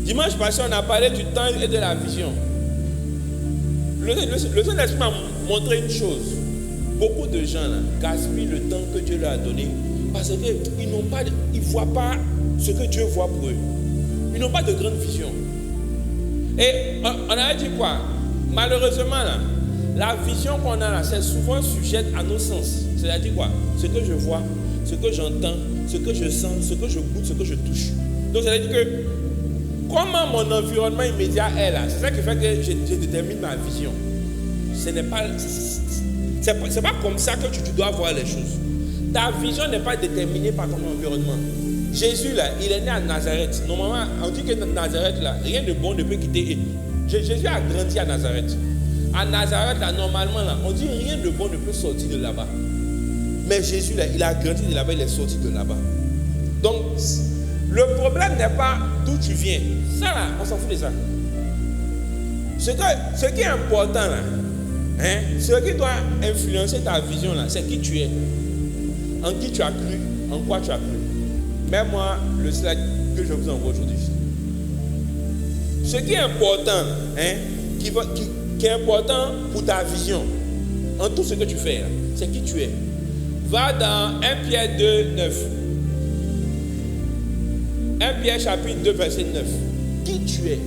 Dimanche passé, on a parlé du temps et de la vision. Le Saint-Esprit m'a montré une chose. Beaucoup de gens là, gaspillent le temps que Dieu leur a donné parce qu'ils ne voient pas ce que Dieu voit pour eux. Ils n'ont pas de grande vision. Et on avait dit quoi? Malheureusement, là, la vision qu'on a là, c'est souvent sujette à nos sens. C'est-à-dire quoi? Ce que je vois, ce que j'entends, ce que je sens, ce que je goûte, ce que je touche. Donc, c'est-à-dire que comment mon environnement immédiat est là, c'est ça qui fait que je détermine ma vision. Ce n'est pas, c'est pas comme ça que tu dois voir les choses. Ta vision n'est pas déterminée par ton environnement. Jésus, là, il est né à Nazareth. Normalement, on dit que Nazareth, là, rien de bon ne peut quitter. Jésus a grandi à Nazareth. À Nazareth, là, normalement, là, on dit rien de bon ne peut sortir de là-bas. Mais Jésus, là, il a grandi de là-bas, il est sorti de là-bas. Donc, le problème n'est pas d'où tu viens. Ça, là, on s'en fout de ça. Ce qui est important, là, hein, ce qui doit influencer ta vision, là, c'est qui tu es. En qui tu as cru, en quoi tu as cru. Même moi, le slide que je vous envoie aujourd'hui. Ce qui est important, hein, qui est important pour ta vision, en tout ce que tu fais, c'est qui tu es. Va dans 1 Pierre 2, 9. 1 Pierre chapitre 2, verset 9. Qui tu es.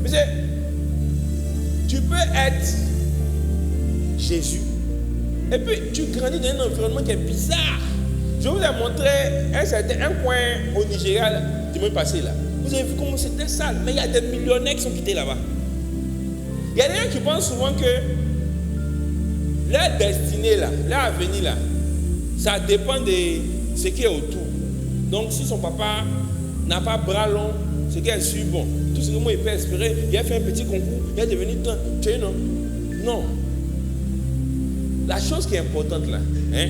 Parce que tu peux être Jésus, et puis tu grandis dans un environnement qui est bizarre. Je vous ai montré un coin au Nigeria dimanche passé là. Vous avez vu comment c'était sale, mais il y a des millionnaires qui sont quittés là-bas. Il y a des gens qui pensent souvent que leur destinée là, leur avenir là, ça dépend de ce qui est autour. Donc si son papa n'a pas bras long, ce qui est sûr, bon, tout ce que moi il peut espérer, il a fait un petit concours, il a devenu tu sais non. Non. La chose qui est importante là, hein,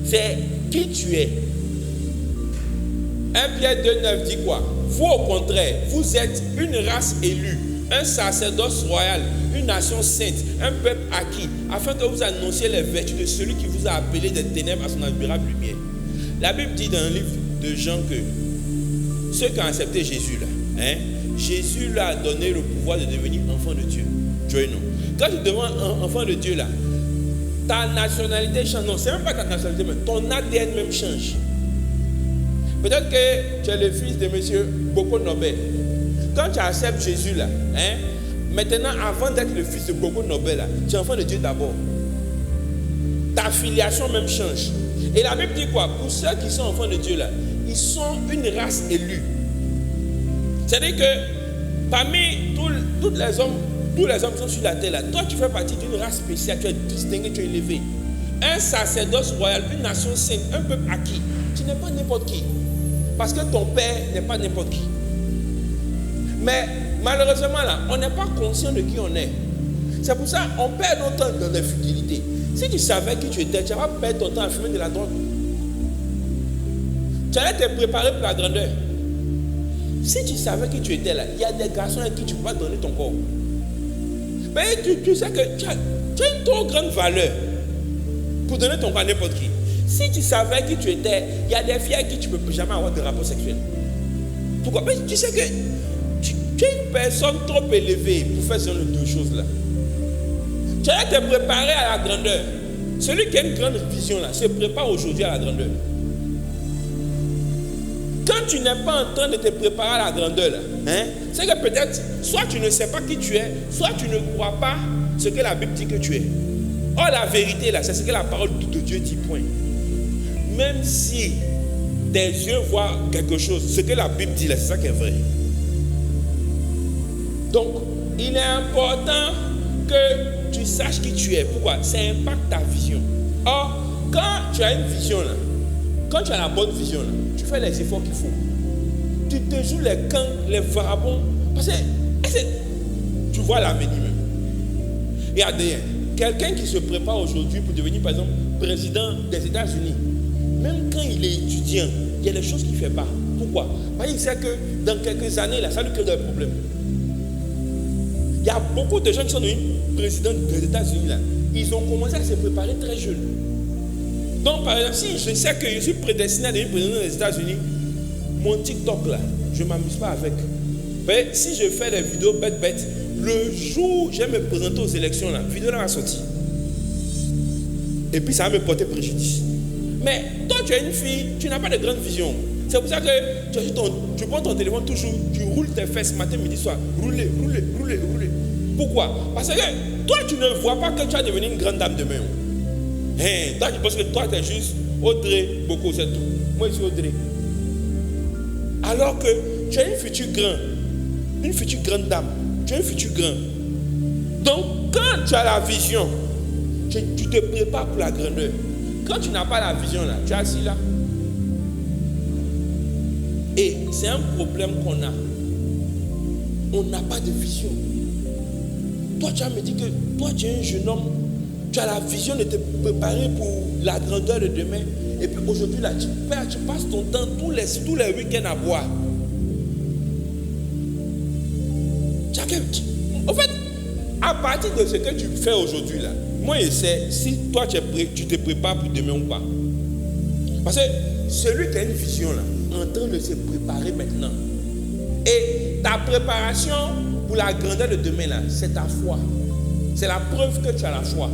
c'est qui tu es. 1 Pierre 2,9 dit quoi? Vous au contraire, vous êtes une race élue, un sacerdoce royal, une nation sainte, un peuple acquis, afin que vous annonciez les vertus de celui qui vous a appelé des ténèbres à son admirable lumière. La Bible dit dans le livre de Jean que ceux qui ont accepté Jésus là, hein, Jésus leur a donné le pouvoir de devenir enfant de Dieu. Dieu non. Quand tu deviens enfant de Dieu là, ta nationalité change. Non, c'est même pas ta nationalité, mais ton ADN même change. Peut-être que tu es le fils de M. Boko Nobel. Quand tu acceptes Jésus là, hein, maintenant avant d'être le fils de Boko Nobel là, tu es enfant de Dieu d'abord. Ta filiation même change. Et la Bible dit quoi? Pour ceux qui sont enfants de Dieu là, ils sont une race élue. C'est-à-dire que parmi tous les hommes qui sont sur la terre là, toi tu fais partie d'une race spéciale, tu es distingué, tu es élevé. Un sacerdoce royal, une nation sainte, un peuple acquis. Tu n'es pas n'importe qui. Parce que ton père n'est pas n'importe qui. Mais malheureusement là, on n'est pas conscient de qui on est. C'est pour ça qu'on perd notre temps dans la futilité. Si tu savais qui tu étais, tu vas perdre ton temps à fumer de la drogue. Tu allais te préparer pour la grandeur. Si tu savais qui tu étais là, il y a des garçons à qui tu ne peux pas donner ton corps. Mais tu sais que tu as une trop grande valeur pour donner ton corps à n'importe qui. Si tu savais qui tu étais, il y a des filles à qui tu ne peux jamais avoir de rapport sexuel. Pourquoi? Mais tu sais que tu es une personne trop élevée pour faire ce genre de choses là. Tu allais te préparer à la grandeur. Celui qui a une grande vision là, se prépare aujourd'hui à la grandeur. Quand tu n'es pas en train de te préparer à la grandeur là, hein, c'est que peut-être, soit tu ne sais pas qui tu es, soit tu ne crois pas ce que la Bible dit que tu es. Or la vérité là, c'est ce que la parole de Dieu dit, point. Même si tes yeux voient quelque chose, ce que la Bible dit là, c'est ça qui est vrai. Donc, il est important que tu saches qui tu es. Pourquoi? Ça impacte ta vision. Or, quand tu as une vision là, quand tu as la bonne vision là, tu fais les efforts qu'il faut. Tu te joues les camps, les vagabonds. Parce que tu vois l'avenir même. Regardez, quelqu'un qui se prépare aujourd'hui pour devenir par exemple président des États-Unis, même quand il est étudiant, il y a des choses qu'il ne fait pas. Pourquoi? Parce qu'il sait que dans quelques années, là, ça lui crée des problèmes. Il y a beaucoup de gens qui sont devenus présidents des États-Unis. Là. Ils ont commencé à se préparer très jeunes. Donc, par exemple, si je sais que je suis prédestiné à devenir président des États-Unis, mon TikTok là, je ne m'amuse pas avec. Mais si je fais des vidéos bêtes, le jour où je vais me présenter aux élections, la vidéo là va sortir. Et puis ça va me porter préjudice. Mais toi, tu es une fille, tu n'as pas de grande vision. C'est pour ça que tu prends ton téléphone toujours, tu roules tes fesses matin, midi, soir. Rouler. Pourquoi? Parce que toi, tu ne vois pas que tu vas devenir une grande dame demain. Toi, tu penses que toi, tu es juste Audrey, beaucoup, c'est tout. Moi, je suis Audrey. Alors que tu es une future grande dame. Tu es un futur grand. Donc, quand tu as la vision, tu te prépares pour la grandeur. Quand tu n'as pas la vision, là, tu es assis là. Et c'est un problème qu'on a. On n'a pas de vision. Toi, tu as me dit que toi, tu es un jeune homme. Tu as la vision de te préparer pour la grandeur de demain. Et puis aujourd'hui, là, tu passes ton temps tous les week-ends à boire. En fait, à partir de ce que tu fais aujourd'hui, là, moi, je sais si toi, tu te prépares pour demain ou pas. Parce que celui qui a une vision, là, est en train de se préparer maintenant. Et ta préparation pour la grandeur de demain, là, c'est ta foi. C'est la preuve que tu as la foi.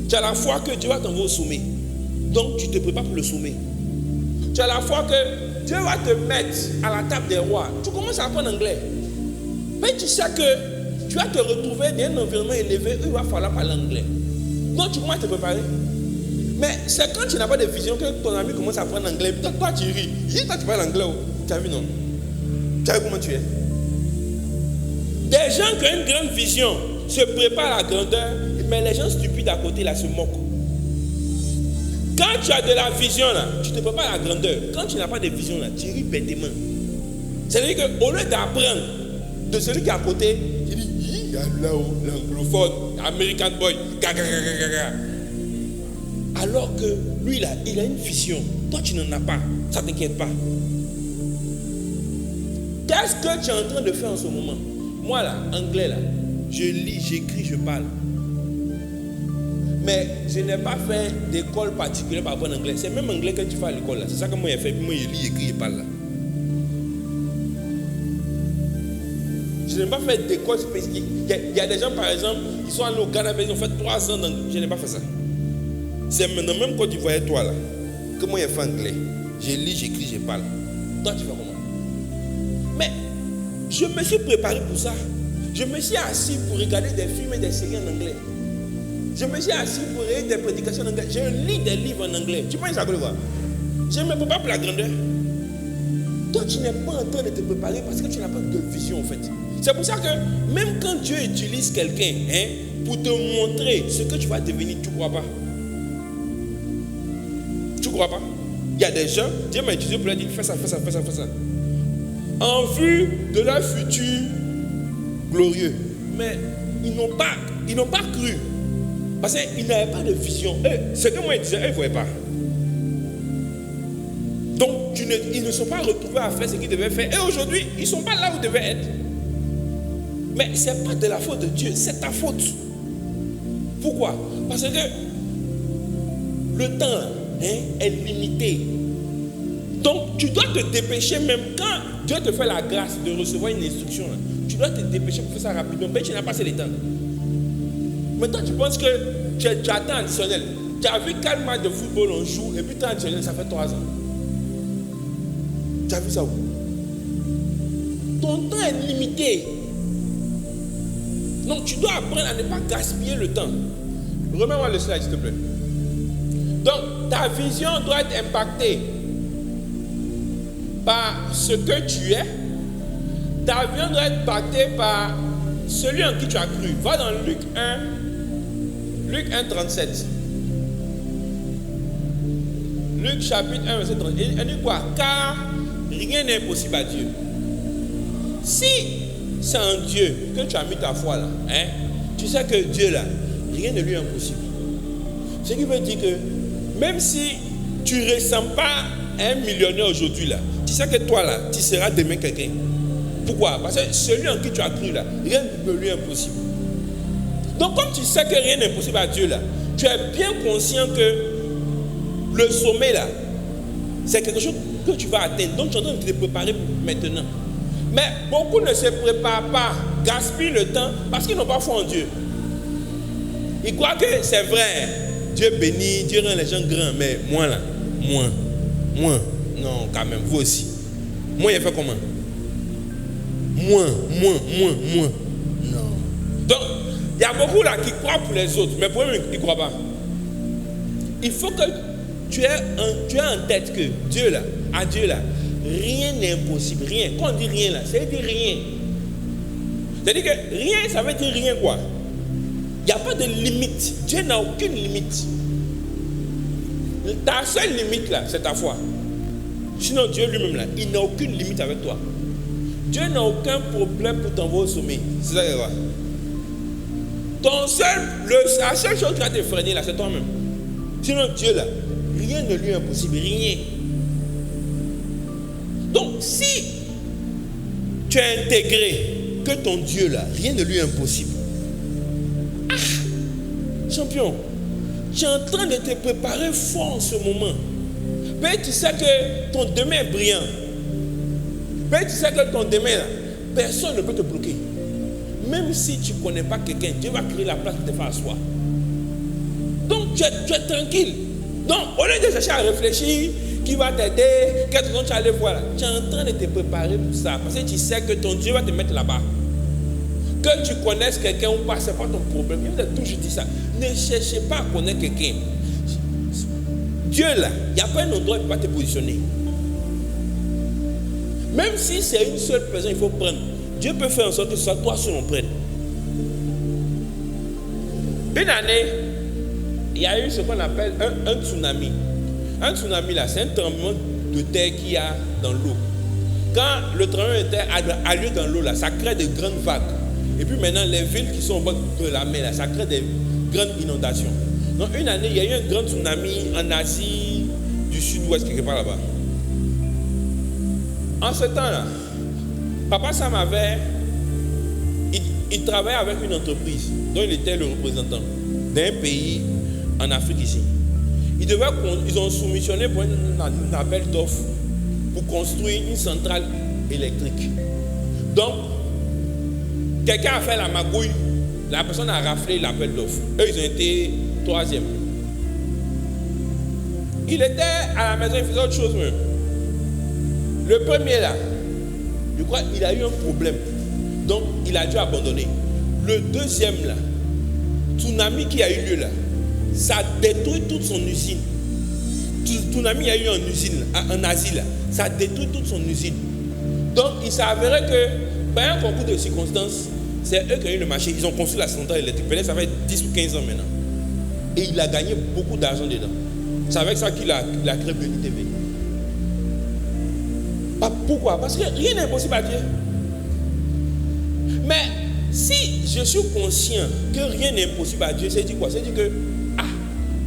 Tu as la foi que Dieu va t'envoyer au sommet. Donc, tu te prépares pour le sommet. Tu as la foi que Dieu va te mettre à la table des rois. Tu commences à apprendre anglais. Mais tu sais que tu vas te retrouver dans un environnement élevé où il va falloir parler anglais. Donc, tu commences à te préparer. Mais c'est quand tu n'as pas de vision que ton ami commence à apprendre anglais. Toi, tu ris. Toi, tu parles anglais. Tu as vu, non? Tu as vu comment tu es? Des gens qui ont une grande vision se préparent à la grandeur, mais les gens stupides à côté là se moquent. Quand tu as de la vision là, tu te prépares à la grandeur. Quand tu n'as pas de vision là, tu ris bêtement. C'est-à-dire qu'au lieu d'apprendre de celui qui est à côté, tu dis, il y a là-haut, l'anglophone, American boy, gaga. Alors que lui là, il a une vision. Toi tu n'en as pas, ça ne t'inquiète pas. Qu'est-ce que tu es en train de faire en ce moment? Moi là, anglais là, je lis, j'écris, je parle. Mais je n'ai pas fait d'école particulière pour apprendre anglais. C'est même anglais que tu fais à l'école là. C'est ça que moi j'ai fait. Puis moi je lis, j'écris, je parle là. Je n'ai pas fait d'école spécifique. Il y a des gens par exemple, ils sont allés au Ghana, ils ont fait 3 ans d'anglais. Je n'ai pas fait ça. C'est maintenant même quand tu voyais toi là, que moi j'ai fait anglais. Je lis, j'écris, je parle. Toi tu fais comment? Mais je me suis préparé pour ça. Je me suis assis pour regarder des films et des séries en anglais. Je me suis assis pour regarder des prédications en anglais. Je lis des livres en anglais. Tu penses à quoi le voir? Je ne me prépare pour la grandeur. Toi, tu n'es pas en train de te préparer parce que tu n'as pas de vision en fait. C'est pour ça que même quand Dieu utilise quelqu'un pour te montrer ce que tu vas devenir, tu ne crois pas. Tu ne crois pas? Il y a des gens, Dieu m'a utilisé pour leur dire fais ça. En vue de leur futur glorieux. Mais ils n'ont pas cru. Parce qu'ils n'avaient pas de vision. Ce que moi je disais, ils ne voyaient pas. Donc, ils ne sont pas retrouvés à faire ce qu'ils devaient faire. Et aujourd'hui, ils ne sont pas là où ils devaient être. Mais ce n'est pas de la faute de Dieu, c'est ta faute. Pourquoi? Parce que le temps est limité. Donc, tu dois te dépêcher même quand Dieu te fait la grâce de recevoir une instruction. Là, tu dois te dépêcher pour faire ça rapidement. Mais tu n'as pas assez de temps. Maintenant, tu penses que tu attends additionnel. Tu as vu quel match de football on joue et puis tu as additionnel, ça fait 3 ans. Tu as vu ça où? Ton temps est limité. Donc, tu dois apprendre à ne pas gaspiller le temps. Remets-moi le slide, s'il te plaît. Donc, ta vision doit être impactée par ce que tu es. Ta vision doit être impactée par celui en qui tu as cru. Va dans Luc 1, 37. Luc chapitre 1, verset 37. Il dit quoi? Car rien n'est impossible à Dieu. Si c'est en Dieu que tu as mis ta foi là, tu sais que Dieu là, rien ne lui est impossible. Ce qui veut dire que même si tu ne ressembles pas à un millionnaire aujourd'hui là, tu sais que toi là, tu seras demain quelqu'un. Pourquoi? Parce que celui en qui tu as cru là, rien ne lui est impossible. Donc comme tu sais que rien n'est impossible à Dieu là, tu es bien conscient que le sommet là, c'est quelque chose que tu vas atteindre. Donc tu es en train de te préparer maintenant. Mais beaucoup ne se préparent pas, gaspillent le temps parce qu'ils n'ont pas foi en Dieu. Ils croient que c'est vrai. Dieu bénit, Dieu rend les gens grands. Mais moi là, moi. Non, quand même, vous aussi. Moi, il fait comment? Moi. Non. Donc, il y a beaucoup là qui croient pour les autres, mais pour eux, ils ne croient pas. Il faut que tu aies en tête que Dieu là, à Dieu là, rien n'est impossible. Rien. Quand on dit rien là, ça veut dire rien. C'est-à-dire que rien, ça veut dire rien quoi. Il n'y a pas de limite. Dieu n'a aucune limite. Ta seule limite là, c'est ta foi. Sinon, Dieu lui-même là, il n'a aucune limite avec toi. Dieu n'a aucun problème pour t'envoyer au sommet. C'est ça que quoi. La seule chose qui va te freiner là, c'est toi-même. Sinon, Dieu là, rien ne lui est impossible. Rien. Donc, si tu as intégré que ton Dieu là, rien ne lui est impossible. Champion, tu es en train de te préparer fort en ce moment. Mais tu sais que ton demain est brillant. Mais tu sais que ton demain, là, personne ne peut te bloquer. Même si tu ne connais pas quelqu'un, Dieu va créer la place pour te faire asseoir. Donc tu es tranquille. Donc au lieu de chercher à réfléchir, qui va t'aider, quel temps tu vas aller voir là, tu es en train de te préparer pour ça. Parce que tu sais que ton Dieu va te mettre là-bas. Que tu connaisses quelqu'un ou pas, ce n'est pas ton problème. Je vous ai toujours dit ça. Ne cherchez pas à connaître quelqu'un. Dieu là, il n'y a pas un endroit où il ne peut pas te positionner. Même si c'est une seule personne, il faut prendre. Dieu peut faire en sorte que ce soit toi seul on prenne. Une année, il y a eu ce qu'on appelle un tsunami. Un tsunami là, c'est un tremblement de terre qu'il y a dans l'eau. Quand le tremblement de terre a lieu dans l'eau là, ça crée de grandes vagues. Et puis maintenant, les villes qui sont au bord de la mer là, ça crée des grandes inondations. Donc une année, il y a eu un grand tsunami en Asie du sud-ouest, quelque part là-bas. En ce temps-là, Papa Sam il travaillait avec une entreprise dont il était le représentant d'un pays en Afrique ici. Ils ont soumissionné pour un appel d'offres pour construire une centrale électrique. Donc, quelqu'un a fait la magouille, la personne a raflé l'appel d'offres. Eux, ils ont été troisième. Il était à la maison, il faisait autre chose même. Le premier là, je crois qu'il a eu un problème. Donc, il a dû abandonner. Le deuxième là, tsunami qui a eu lieu là, ça a détruit toute son usine. Tsunami il a eu en usine, en Asie là, ça a détruit toute son usine. Donc, il s'est avéré que, par un concours de circonstances, c'est eux qui ont eu le marché. Ils ont construit la centrale électrique. Peut-être ça fait 10 ou 15 ans maintenant. Et il a gagné beaucoup d'argent dedans. C'est avec ça qu'il a créé BNTV. Pourquoi? Parce que rien n'est impossible à Dieu. Mais si je suis conscient que rien n'est impossible à Dieu, c'est dit quoi? C'est dit que,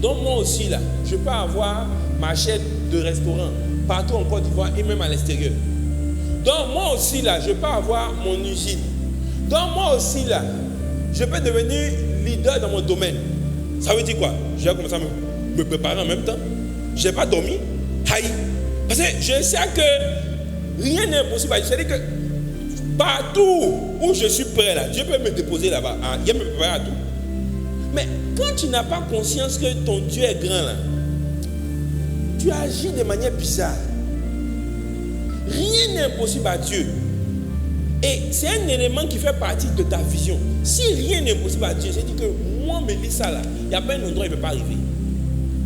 donc moi aussi là, je peux avoir ma chaîne de restaurant partout en Côte d'Ivoire et même à l'extérieur. Donc moi aussi là, je peux avoir mon usine. Donc moi aussi là, je peux devenir leader dans mon domaine. Ça veut dire quoi? Je vais commencer à me préparer en même temps. Je n'ai pas dormi. Aïe. Parce que je sais que rien n'est impossible à Dieu. C'est-à-dire que partout où je suis prêt là, Dieu peut me déposer là-bas. Il me préparer à tout. Mais quand tu n'as pas conscience que ton Dieu est grand là, tu agis de manière bizarre. Rien n'est impossible à Dieu. Et c'est un élément qui fait partie de ta vision. Si rien n'est possible à Dieu, c'est-à-dire que moi, me dis ça là, il n'y a pas un endroit où il ne peut pas arriver.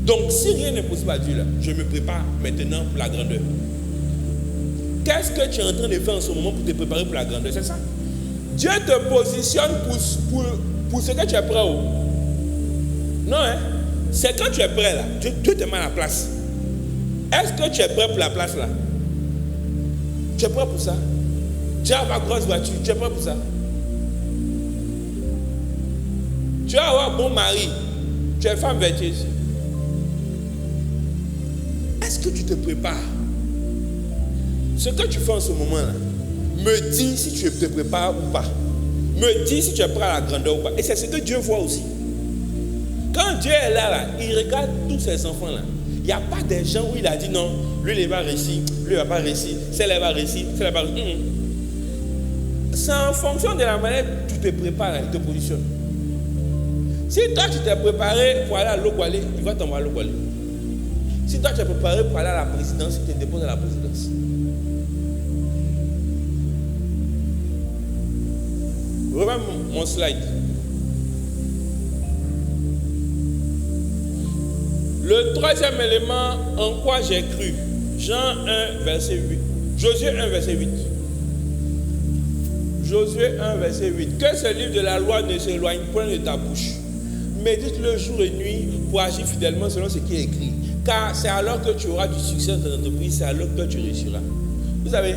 Donc, si rien n'est possible à Dieu là, je me prépare maintenant pour la grandeur. Qu'est-ce que tu es en train de faire en ce moment pour te préparer pour la grandeur? C'est ça. Dieu te positionne pour ce que tu es prêt. Non, hein? C'est quand tu es prêt là, Dieu te met à la place. Est-ce que tu es prêt pour la place là? Tu es prêt pour ça? Tu as ma grosse voiture, tu es prêt pour ça? Tu vas avoir un bon mari, tu es femme vertueuse. Est-ce que tu te prépares? Ce que tu fais en ce moment-là, me dis si tu te prépares ou pas. Me dis si tu es prêt à la grandeur ou pas. Et c'est ce que Dieu voit aussi. Quand Dieu est là, il regarde tous ses enfants-là. Il n'y a pas des gens où il a dit non, lui il va réussir, lui il ne va pas réussir, celle-là va réussir, celle-là va réussir. C'est en fonction de la manière dont tu te prépares, il te positionne. Si toi tu t'es préparé pour aller à l'Ogwalé, il va t'envoyer à l'Ogwalé. Si toi tu es préparé pour aller à la présidence, il te dépose à la présidence. Regarde mon slide. Le troisième élément en quoi j'ai cru. Jean 1, verset 8. Josué 1, verset 8. Josué 1, verset 8. Que ce livre de la loi ne s'éloigne point de ta bouche. Médite-le jour et nuit pour agir fidèlement selon ce qui est écrit. Car c'est alors que tu auras du succès dans ton entreprise, c'est alors que tu réussiras. Vous savez,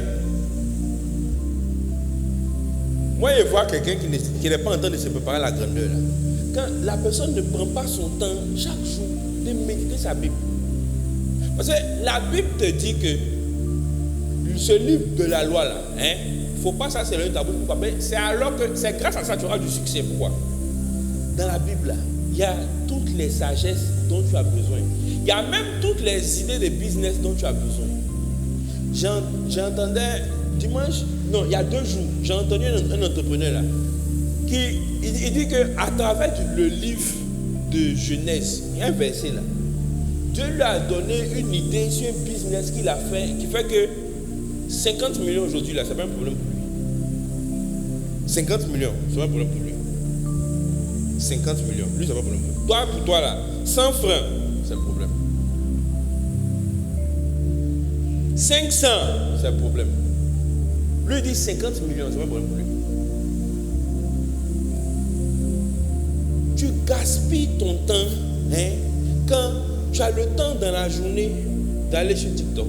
moi je vois quelqu'un qui n'est pas en train de se préparer à la grandeur. Là. Quand la personne ne prend pas son temps chaque jour de méditer sa Bible. Parce que la Bible te dit que ce livre de la loi là, faut pas ça s'éloigner de ta bouche. Pourquoi? Mais c'est alors que c'est grâce à ça que tu auras du succès. Pourquoi? Dans la Bible là, il y a toutes les sagesses dont tu as besoin. Il y a même toutes les idées de business dont tu as besoin. J'entendais dimanche, non, il y a 2 jours, j'ai entendu un entrepreneur là il dit qu'à travers le livre de Genèse, il y a un verset là. Dieu lui a donné une idée sur un business qu'il a fait, qui fait que 50 millions aujourd'hui là, c'est pas un problème pour lui. 50 millions, c'est pas un problème pour lui. 50 millions, lui c'est pas un problème pour lui. Toi, pour toi là, 100 francs, c'est un problème. 500, c'est un problème. Lui il dit 50 millions, c'est pas un problème pour lui. Tu gaspilles ton temps quand tu as le temps dans la journée d'aller sur TikTok,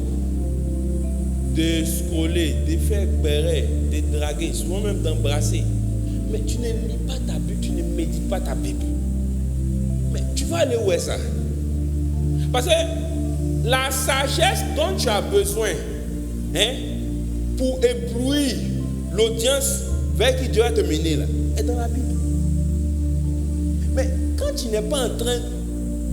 de scroller, de faire béret, de draguer, souvent même d'embrasser. Mais tu ne lis pas ta Bible, tu ne médites pas ta Bible. Mais tu vas aller où est ça? Parce que la sagesse dont tu as besoin pour éblouir l'audience vers qui Dieu va te mener là, est dans la Bible. Mais quand tu n'es pas en train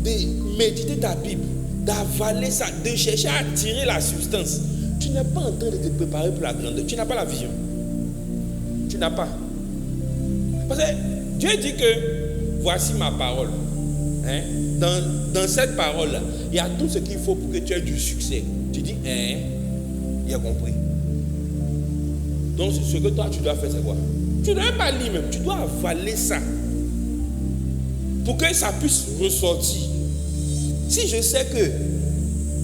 de méditer ta Bible, d'avaler ça, de chercher à tirer la substance, tu n'es pas en train de te préparer pour la grandeur. Tu n'as pas la vision. Tu n'as pas. Parce que Dieu dit que voici ma parole. Dans cette parole-là, il y a tout ce qu'il faut pour que tu aies du succès. Tu dis, il a compris. Donc ce que toi tu dois faire, c'est quoi? Tu ne dois pas lire même, tu dois avaler ça. Pour que ça puisse ressortir. Si je sais que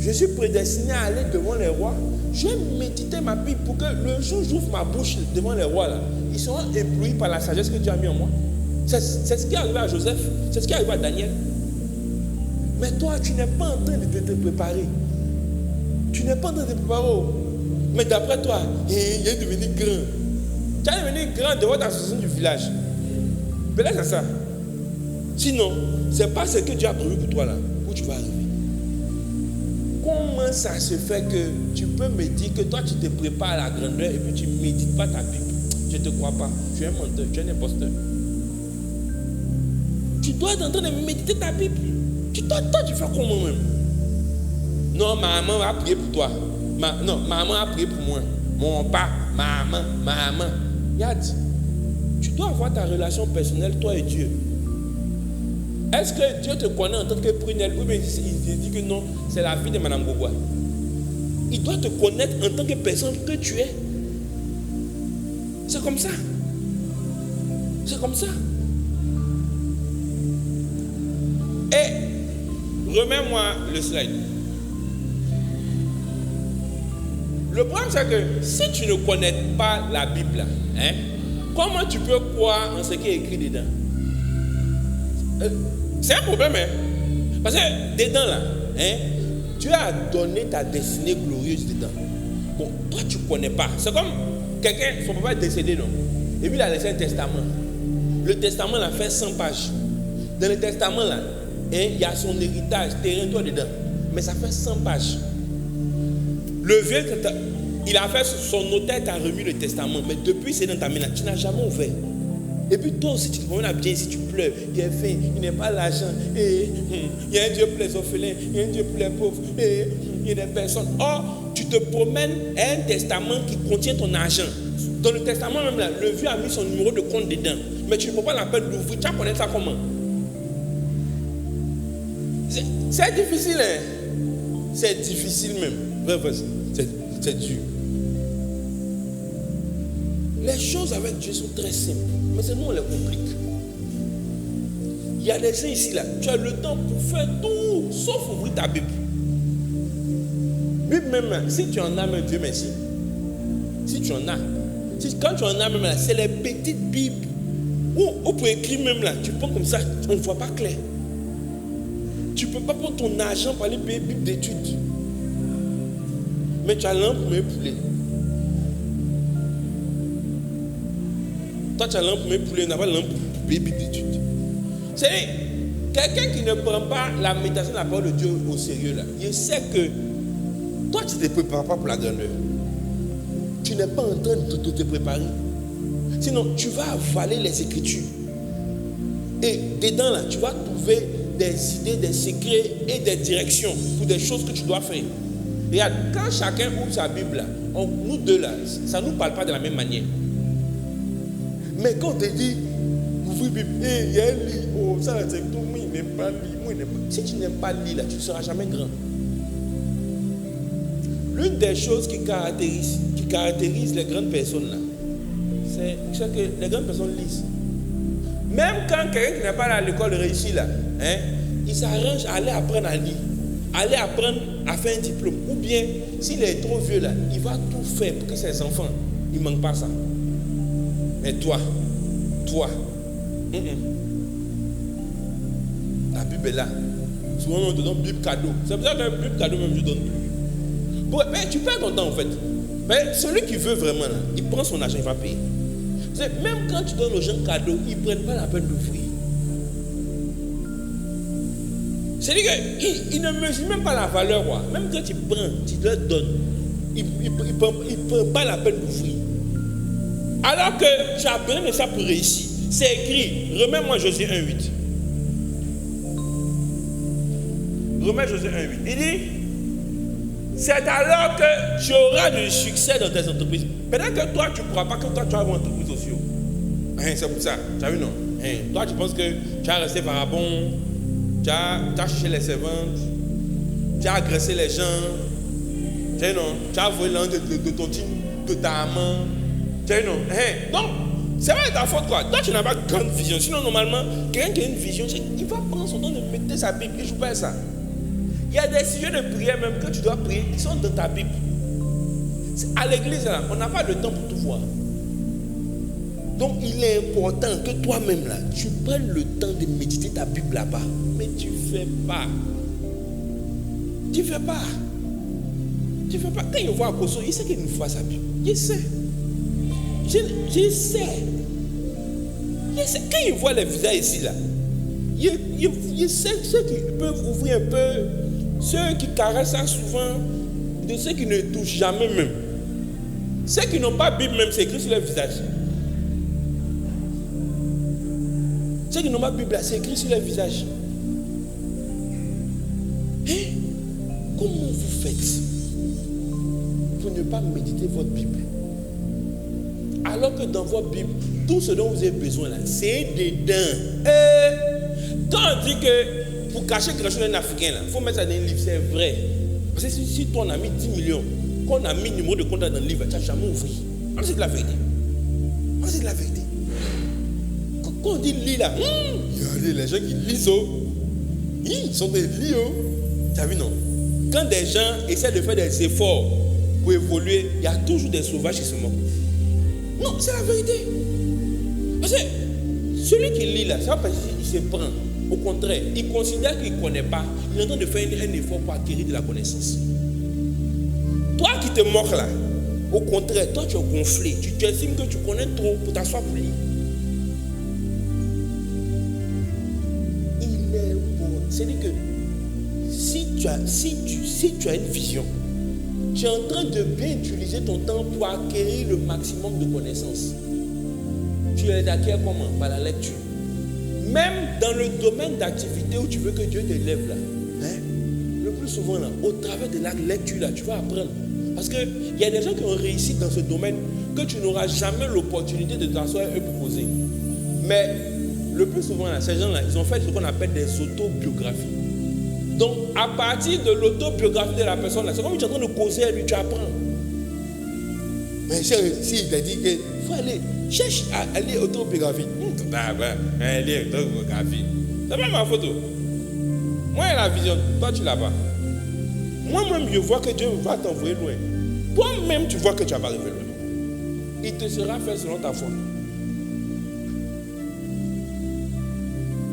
je suis prédestiné à aller devant les rois, je vais méditer ma Bible pour que le jour où j'ouvre ma bouche devant les rois, là, ils seront éblouis par la sagesse que Dieu a mis en moi. C'est ce qui est arrivé à Joseph, c'est ce qui est arrivé à Daniel. Mais toi, tu n'es pas en train de te préparer. Tu n'es pas en train de te préparer. Mais d'après toi, il est devenu grand. Tu es devenu grand devant ta association du village. Peut-être c'est ça. Sinon, ce n'est pas ce que Dieu a prévu pour toi là, où tu vas arriver. Comment ça se fait que tu peux me dire que toi tu te prépares à la grandeur et puis tu ne médites pas ta Bible? Je ne te crois pas. Tu es un menteur, tu es un imposteur. Tu dois être en train de méditer ta Bible. Toi, tu fais comment même? Non, maman a prié pour toi. Non, maman a prié pour moi. Mon père, maman. Yad, tu dois avoir ta relation personnelle, toi et Dieu. Est-ce que Dieu te connaît en tant que prunelle? Ou bien il dit que non, c'est la fille de Madame Bobois. Il doit te connaître en tant que personne que tu es. C'est comme ça. C'est comme ça. Et remets-moi le slide. Le problème c'est que si tu ne connais pas la Bible, comment tu peux croire en ce qui est écrit dedans? C'est un problème, parce que dedans là, Dieu a donné ta destinée glorieuse dedans. Bon, toi tu ne connais pas. C'est comme quelqu'un, son papa est décédé, non? Et puis il a laissé un testament. Le testament là fait 100 pages. Dans le testament là, il y a son héritage, terrain, toi dedans. Mais ça fait 100 pages. Le vieux, il a fait son notaire, t'a remis le testament. Mais depuis c'est dans ta main là, tu n'as jamais ouvert. Et puis toi aussi tu te promènes à bien si tu pleures. Il est fait, il n'est pas l'argent. Il y a un Dieu pour les orphelins, il y a un Dieu pour les pauvres. Il y a des personnes. Or, tu te promènes à un testament qui contient ton argent. Dans le testament même là, le vieux a mis son numéro de compte dedans. Mais tu ne peux pas la peine d'ouvrir. Tu vas connaître ça comment? C'est difficile, hein? C'est difficile même. C'est dur. Les choses avec Dieu sont très simples. Mais c'est nous on les complique. Il y a des gens ici là. Tu as le temps pour faire tout, sauf ouvrir ta Bible. Bible même, si tu en as même, Dieu merci. Si tu en as. Quand tu en as même là, c'est les petites Bibles. Ou pour écrire même là, tu prends comme ça, on ne voit pas clair. Tu ne peux pas prendre ton argent pour aller payer Bible d'études. Mais tu as l'ample pour m'épouler. Toi tu as l'ample pour m'épouler, tu n'as pas l'ample pour payer Bible d'études. C'est quelqu'un qui ne prend pas la méditation de la parole de Dieu au sérieux là. Je sais que toi tu ne te prépares pas pour la grandeur. Tu n'es pas en train de te préparer. Sinon, tu vas avaler les Écritures. Et dedans, là, tu vas trouver des idées, des secrets et des directions pour des choses que tu dois faire. Regarde, quand chacun ouvre sa Bible, là, nous deux, là, ça ne nous parle pas de la même manière. Mais quand on te dit, ouvre la Bible, il y a un livre, oh, ça, c'est tout, moi, il n'aime pas lire, moi, il n'aime pas. Si tu n'aimes pas lire, là, tu ne seras jamais grand. L'une des choses qui caractérise les grandes personnes là, c'est que les grandes personnes lisent. Même quand quelqu'un qui n'est pas à l'école réussit là, hein, il s'arrange à aller apprendre à lire, aller apprendre à faire un diplôme. Ou bien, s'il est trop vieux là, il va tout faire pour que ses enfants, il ne manque pas ça. Mais toi, la Bible est là. Souvent on te donne Bible cadeau. C'est pour ça que la Bible cadeau même je donne plus. Mais tu perds ton temps en fait. Mais celui qui veut vraiment là, il prend son argent, il va payer. Même quand tu donnes aux gens cadeaux, ils ne prennent pas la peine d'ouvrir. C'est-à-dire qu'ils ne mesurent même pas la valeur. Quoi. Même quand tu prends, tu leur donnes, ils ne prennent pas la peine d'ouvrir. Alors que tu as besoin de ça pour réussir. C'est écrit, remets-moi Josué 1.8. Remets Josué 1.8. Il dit, c'est alors que tu auras du succès dans tes entreprises. Peut-être que toi, tu ne crois pas que toi, tu as une entreprise aussi. C'est pour ça. Tu as vu, non? Toi, tu penses que tu as resté vagabond, tu as cherché les servantes, tu as agressé les gens, tu as volé l'un de ton team, de ta amant. Tu as vu, non? Donc, c'est pas ta faute, quoi. Toi, tu n'as pas de grande vision. Sinon, normalement, quelqu'un qui a une vision, il va prendre son temps de mettre sa Bible. Il ne joue pas à ça. Il y a des sujets de prière même que tu dois prier qui sont dans ta Bible. À l'église, là, on n'a pas de temps pour tout voir. Donc, il est important que toi-même, là, tu prennes le temps de méditer ta Bible là-bas. Mais tu ne fais pas. Tu ne fais pas. Tu ne fais pas. Quand il voit Akoso, il sait qu'il nous fait sa Bible. Il sait. Je sais. Quand il voit les visages ici, là, il sait ceux qui peuvent ouvrir un peu. Ceux qui caressent ça souvent, de ceux qui ne touchent jamais même. Ceux qui n'ont pas Bible même, c'est écrit sur leur visage. Ceux qui n'ont pas Bible, c'est écrit sur leur visage. Comment vous faites pour ne pas méditer votre Bible? Alors que dans votre Bible, tout ce dont vous avez besoin là, c'est dedans. Quand on dit que pour cacher quelque chose d'un Africain, il faut mettre ça dans un livre, c'est vrai. Parce que si toi on a mis 10 millions, qu'on a mis le numéro de compte dans le livre, tu n'as jamais ouvert. C'est de la vérité. C'est de la vérité. Quand on dit lit là, il y a les gens qui lisent, ils sont des lits. Tu as vu, non? Quand des gens essaient de faire des efforts pour évoluer, il y a toujours des sauvages qui se moquent. Non, c'est la vérité. Parce que celui qui lit là, ça va pas dire qu'il se prend. Au contraire, il considère qu'il ne connaît pas. Il est en train de faire un effort pour acquérir de la connaissance. Toi qui te moques là, au contraire, toi tu es gonflé. Tu estimes que tu connais trop pour t'asseoir pour lire. Il est bon. C'est-à-dire que si tu as une vision, tu es en train de bien utiliser ton temps pour acquérir le maximum de connaissances. Tu les acquiers comment? Par la lecture. Même dans le domaine d'activité où tu veux que Dieu t'élève là, le plus souvent là, au travers de la lecture là, tu vas apprendre. Parce qu'il y a des gens qui ont réussi dans ce domaine que tu n'auras jamais l'opportunité de t'asseoir et proposer. Mais le plus souvent, là, ces gens-là, ils ont fait ce qu'on appelle des autobiographies. Donc, à partir de l'autobiographie de la personne, là, c'est comme tu es en train de causer à lui, tu apprends. Mais si il t'a dit qu'il faut aller, cherche à lire autobiographie. Lire autobiographie. C'est pas ma photo. Moi, j'ai la vision, toi, tu l'as pas. Moi-même, je vois que Dieu va t'envoyer loin. Toi-même, tu vois que tu vas pas arriver loin. Il te sera fait selon ta foi.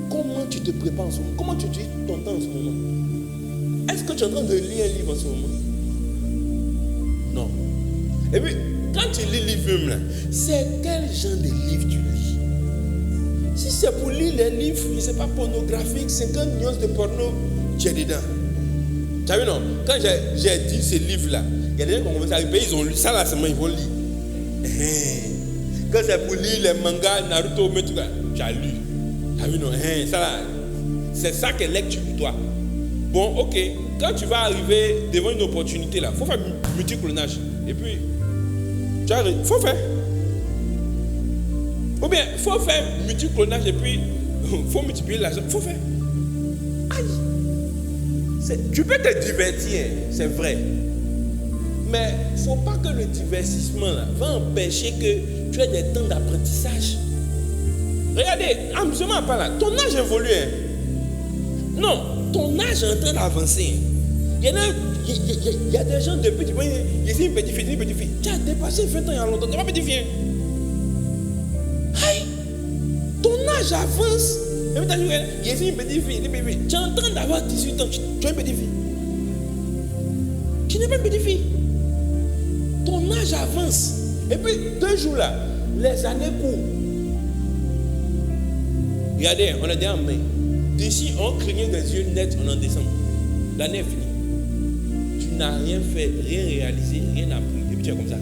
Comment tu te prépares en ce moment? Comment tu utilises ton temps en ce moment? Est-ce que tu es en train de lire un livre en ce moment? Non. Et puis, quand tu lis livre là, c'est quel genre de livre tu lis? Si c'est pour lire les livres, je ne sais pas, pornographiques, 50 nuances de porno, tu es dedans. Tu as vu, non? Quand j'ai dit ce livre-là, il y a des gens qui ont commencé à lire, ils ont lu ça là seulement, ils vont lire. Quand c'est pour lire les mangas, Naruto, mais tout ça, tu as lu. Tu as vu, non? Ça là, c'est ça qui est lecture pour toi. Bon, ok. Quand tu vas arriver devant une opportunité là, il faut faire multiclonage. Et puis, tu arrives, il faut faire. Ou bien, il faut faire multiclonage et puis, il faut multiplier l'argent. Il faut faire. Aïe. Tu peux te divertir, c'est vrai. Mais il ne faut pas que le divertissement là, va empêcher que tu aies des temps d'apprentissage. Regardez, amusement pas là, ton âge évolue. Non, ton âge est en train d'avancer. Il y a des gens depuis, tu vois, il y a une petite fille. Tu as dépassé 20 ans il y a longtemps, tu n'es pas petite fille. Aïe, ton âge avance. Et puis tu as dit, il y a une petite fille, tu es en train d'avoir 18 ans, tu es une petite fille. Tu n'es pas une petite fille. Ton âge avance. Et puis, 2 jours là, les années courent. Regardez, on est déjà en mai. D'ici, on cligne des yeux nets, on est en décembre. L'année est finie. Tu n'as rien fait, rien réalisé, rien appris. Et puis tu es comme ça.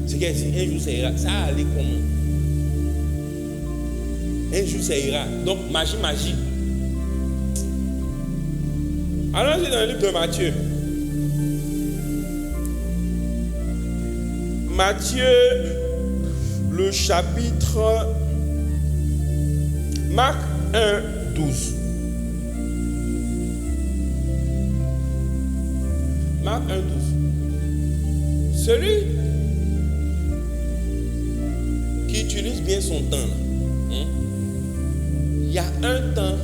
C'est qu'un jour ça ira. Ça allait comment? Un jour ça ira. Donc, magie. Allons-y dans le livre de Matthieu. Matthieu, le chapitre Marc 1, 12. Marc 1, 12. Celui qui utilise bien son temps, il y a un temps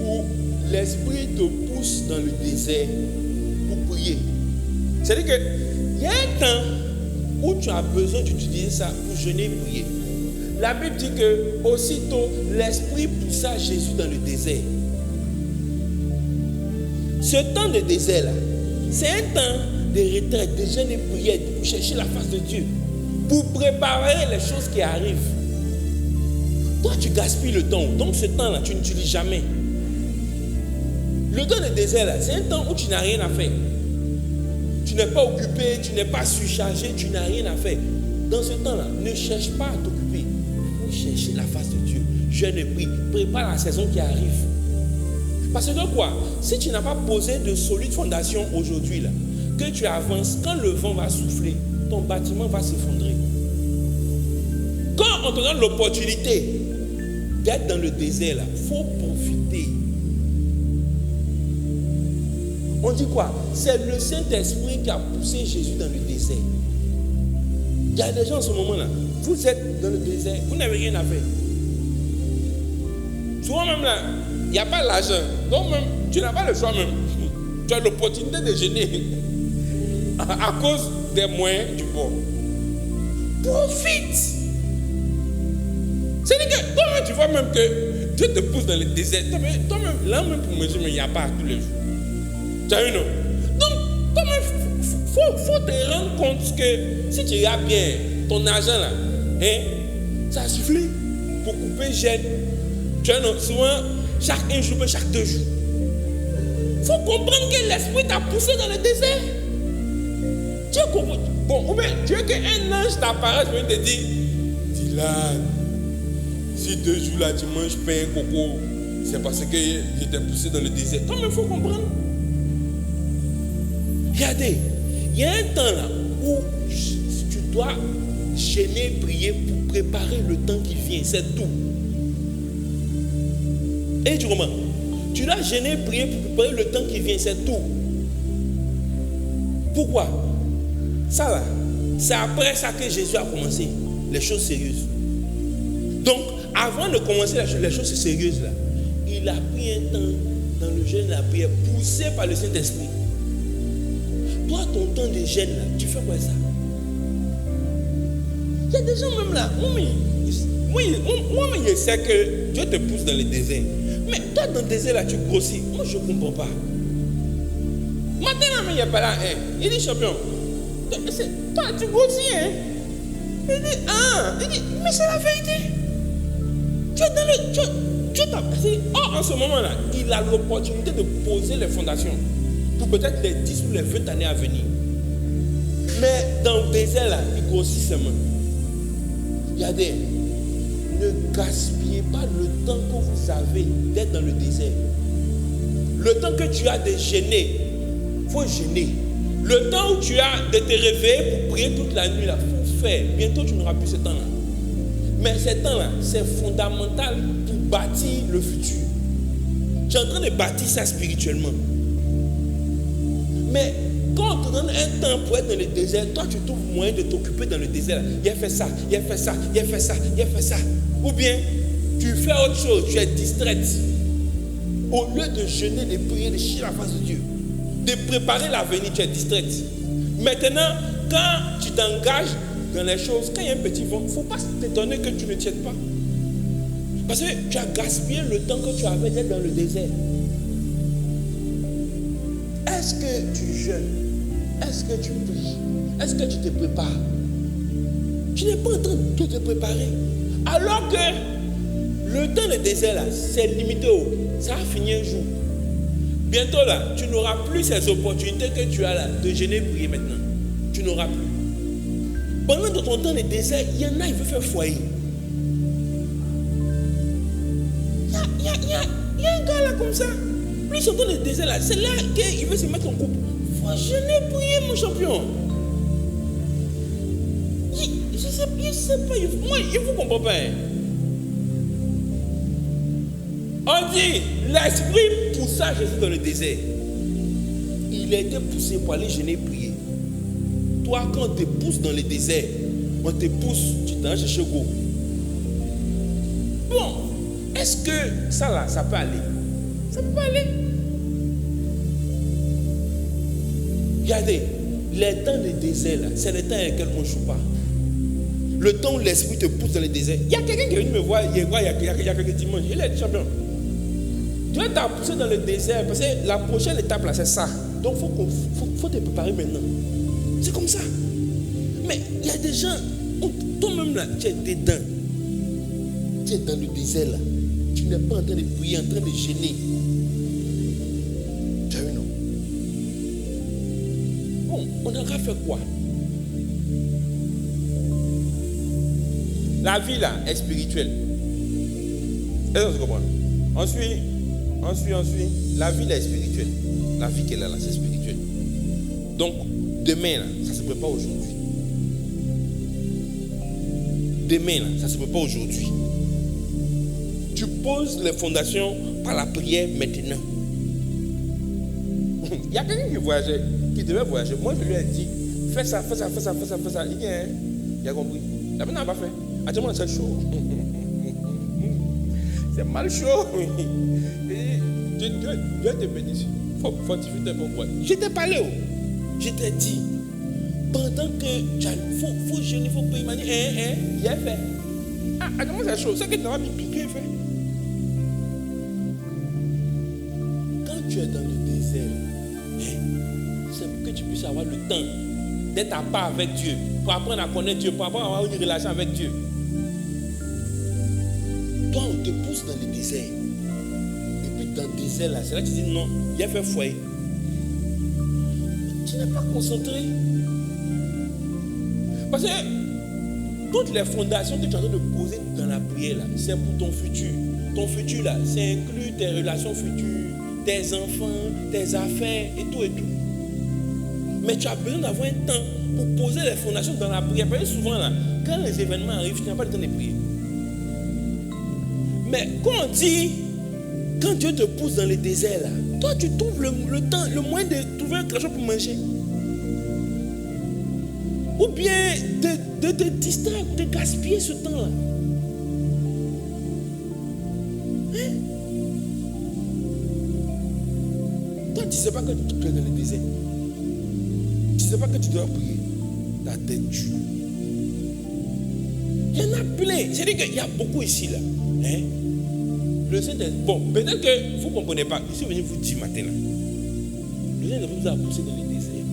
où l'esprit te pousse dans le désert pour prier. C'est-à-dire qu'il y a un temps où tu as besoin d'utiliser ça pour jeûner et prier. La Bible dit que aussitôt l'esprit poussa Jésus dans le désert. Ce temps de désert là, c'est un temps de retraite, de jeûne et prière, pour chercher la face de Dieu, pour préparer les choses qui arrivent. Toi, tu gaspilles le temps. Donc ce temps là, tu n'utilises jamais. Le temps de désert là, c'est un temps où tu n'as rien à faire. Tu n'es pas occupé, tu n'es pas surchargé, tu n'as rien à faire. Dans ce temps-là, ne cherche pas à t'occuper. Il faut chercher la face de Dieu. Jeûne et prie. Prépare la saison qui arrive. Parce que quoi? Si tu n'as pas posé de solides fondations aujourd'hui, là, que tu avances, quand le vent va souffler, ton bâtiment va s'effondrer. Quand on te donne l'opportunité d'être dans le désert, il faut profiter. On dit quoi? C'est le Saint-Esprit qui a poussé Jésus dans le désert. Il y a des gens en ce moment-là, vous êtes dans le désert, vous n'avez rien à faire. Souvent même là, il n'y a pas l'argent. Donc même, tu n'as pas le choix même. Tu as l'opportunité de jeûner à cause des moyens du bord. Profite. C'est-à-dire que toi-même, tu vois même que Dieu te pousse dans le désert. Toi-même, là même pour manger, mais il n'y a pas tous les jours. Tu as vu, non? Donc, il faut te rendre compte que si tu regardes bien ton argent là, ça suffit pour couper jeûne. Tu vois, non? Souvent, chaque 1 jour, chaque 2 jours. Il faut comprendre que l'esprit t'a poussé dans le désert. Tu comprends? Bon, ou bien, tu veux qu'un ange t'apparaisse et te dit, Dylan, si 2 jours là tu manges pain et coco, c'est parce que j'étais poussé dans le désert. Non, mais il faut comprendre. Regardez, il y a un temps là où tu dois jeûner, prier pour préparer le temps qui vient. C'est tout. Et tu comprends? Tu dois jeûner, prier pour préparer le temps qui vient. C'est tout. Pourquoi? Ça là, c'est après ça que Jésus a commencé les choses sérieuses. Donc, avant de commencer les choses sérieuses là, il a pris un temps dans le jeûne et la prière, poussé par le Saint-Esprit. Toi, ton temps de jeûne là, tu fais quoi ça? Il y a des gens même là, moi, je sais que Dieu te pousse dans le désert. Mais toi, dans le désert là, tu grossis. Moi, je ne comprends pas. Maintenant, il n'y a pas là. Il dit, champion, toi, tu grossis. Il dit, mais c'est la vérité. Tu es dans le. En ce moment-là, il a l'opportunité de poser les fondations pour peut-être les 10 ou les 20 années à venir. Mais dans le désert, là, il grossit seulement. Regardez, ne gaspillez pas le temps que vous avez d'être dans le désert. Le temps que tu as de jeûner, il faut jeûner. Le temps où tu as de te réveiller pour prier toute la nuit, il faut faire. Bientôt, tu n'auras plus ce temps-là. Mais ce temps-là, c'est fondamental pour bâtir le futur. Tu es en train de bâtir ça spirituellement. Mais quand on te donne un temps pour être dans le désert, toi, tu trouves moyen de t'occuper dans le désert. Il a fait ça, il a fait ça, il a fait ça, il a fait ça. Ou bien, tu fais autre chose, tu es distraite. Au lieu de jeûner, de prier, de chier la face de Dieu, de préparer l'avenir, tu es distraite. Maintenant, quand tu t'engages dans les choses, quand il y a un petit vent, il ne faut pas t'étonner que tu ne tiennes pas. Parce que tu as gaspillé le temps que tu avais d'être dans le désert. Est-ce que tu jeûnes? Est-ce que tu pries? Est-ce que tu te prépares? Tu n'es pas en train de te préparer. Alors que le temps de désert, là, c'est limité. Ça va finir un jour. Bientôt, là, tu n'auras plus ces opportunités que tu as là, de jeûner et prier maintenant. Tu n'auras plus. Pendant ton temps de désert, il y en a, il veut faire foyer. Il y a un gars là comme ça. Lui, il dans le désert là. C'est là qu'il veut se mettre en couple. Il faut jeûner, prier, mon champion. Je sais pas. Moi, il ne vous comprend pas. On dit, l'esprit poussa Jésus dans le désert. Il a été poussé pour aller jeûner et prier. Toi, quand on te pousse dans le désert, on te pousse, tu t'en cherches go. Bon, est-ce que ça là, ça peut aller? Ça peut pas aller. Regardez, les temps de désert là, c'est le temps dans lequel on ne joue pas. Le temps où l'esprit te pousse dans le désert. Il y a quelqu'un qui est venu me voir il y a quelques dimanches. Il a dit, champion, Dieu t'a poussé dans le désert parce que la prochaine étape là, c'est ça. Donc il faut te préparer maintenant. C'est comme ça. Mais il y a des gens, toi-même là, tu es dedans. Tu es dans le désert là. Tu n'es pas en train de prier, en train de jeûner. Tu as vu, non? Bon, on aura fait quoi? La vie là est spirituelle. Est-ce que tu comprends? Ensuite, la vie là est spirituelle. La vie qu'elle a là, c'est spirituel. Donc, demain là, ça se prépare aujourd'hui. Demain là, ça se prépare aujourd'hui. Tu poses les fondations par la prière maintenant. Il y a quelqu'un qui devait voyager. Moi, je lui ai dit, fais ça. Il dit, il a compris. La personne n'a pas fait. Actuellement, c'est chaud. C'est mal chaud. Dieu te bénisse. Fortifie tes propres. Je t'ai parlé. Je t'ai dit, pendant que tu faut jeûner, il faut prier. Il m'a dit, il a fait. Actuellement, c'est chaud. C'est que tu n'as pas bien fait. Quand tu es dans le désert, c'est pour que tu puisses avoir le temps d'être à part avec Dieu, pour apprendre à connaître Dieu, pour apprendre à avoir une relation avec Dieu. Toi, on te pousse dans le désert. Et puis dans le désert, là, c'est là que tu dis non, il a fait foyer. Tu n'es pas concentré. Parce que toutes les fondations que tu es en train de poser dans la prière, là, c'est pour ton futur. Ton futur, là, c'est inclut tes relations futures, tes enfants, tes affaires et tout et tout. Mais tu as besoin d'avoir un temps pour poser les fondations dans la prière. Parce que souvent, là, quand les événements arrivent, tu n'as pas le temps de prier. Mais quand on dit, quand Dieu te pousse dans le désert, là, toi, tu trouves le temps, le moyen de trouver un crachot pour manger. Ou bien de te distraire, de gaspiller ce temps-là. Hein? Toi, tu ne sais pas que tu es dans le désert. Tu ne sais pas que tu dois prier. Ta tête tue. Il y en a plein. C'est-à-dire qu'il y a beaucoup ici, là. Hein? Le Saint-Esprit. Bon, peut-être que vous ne comprenez pas. Je suis venu vous dire matin, là. Le Saint-Esprit vous a poussé dans le désert.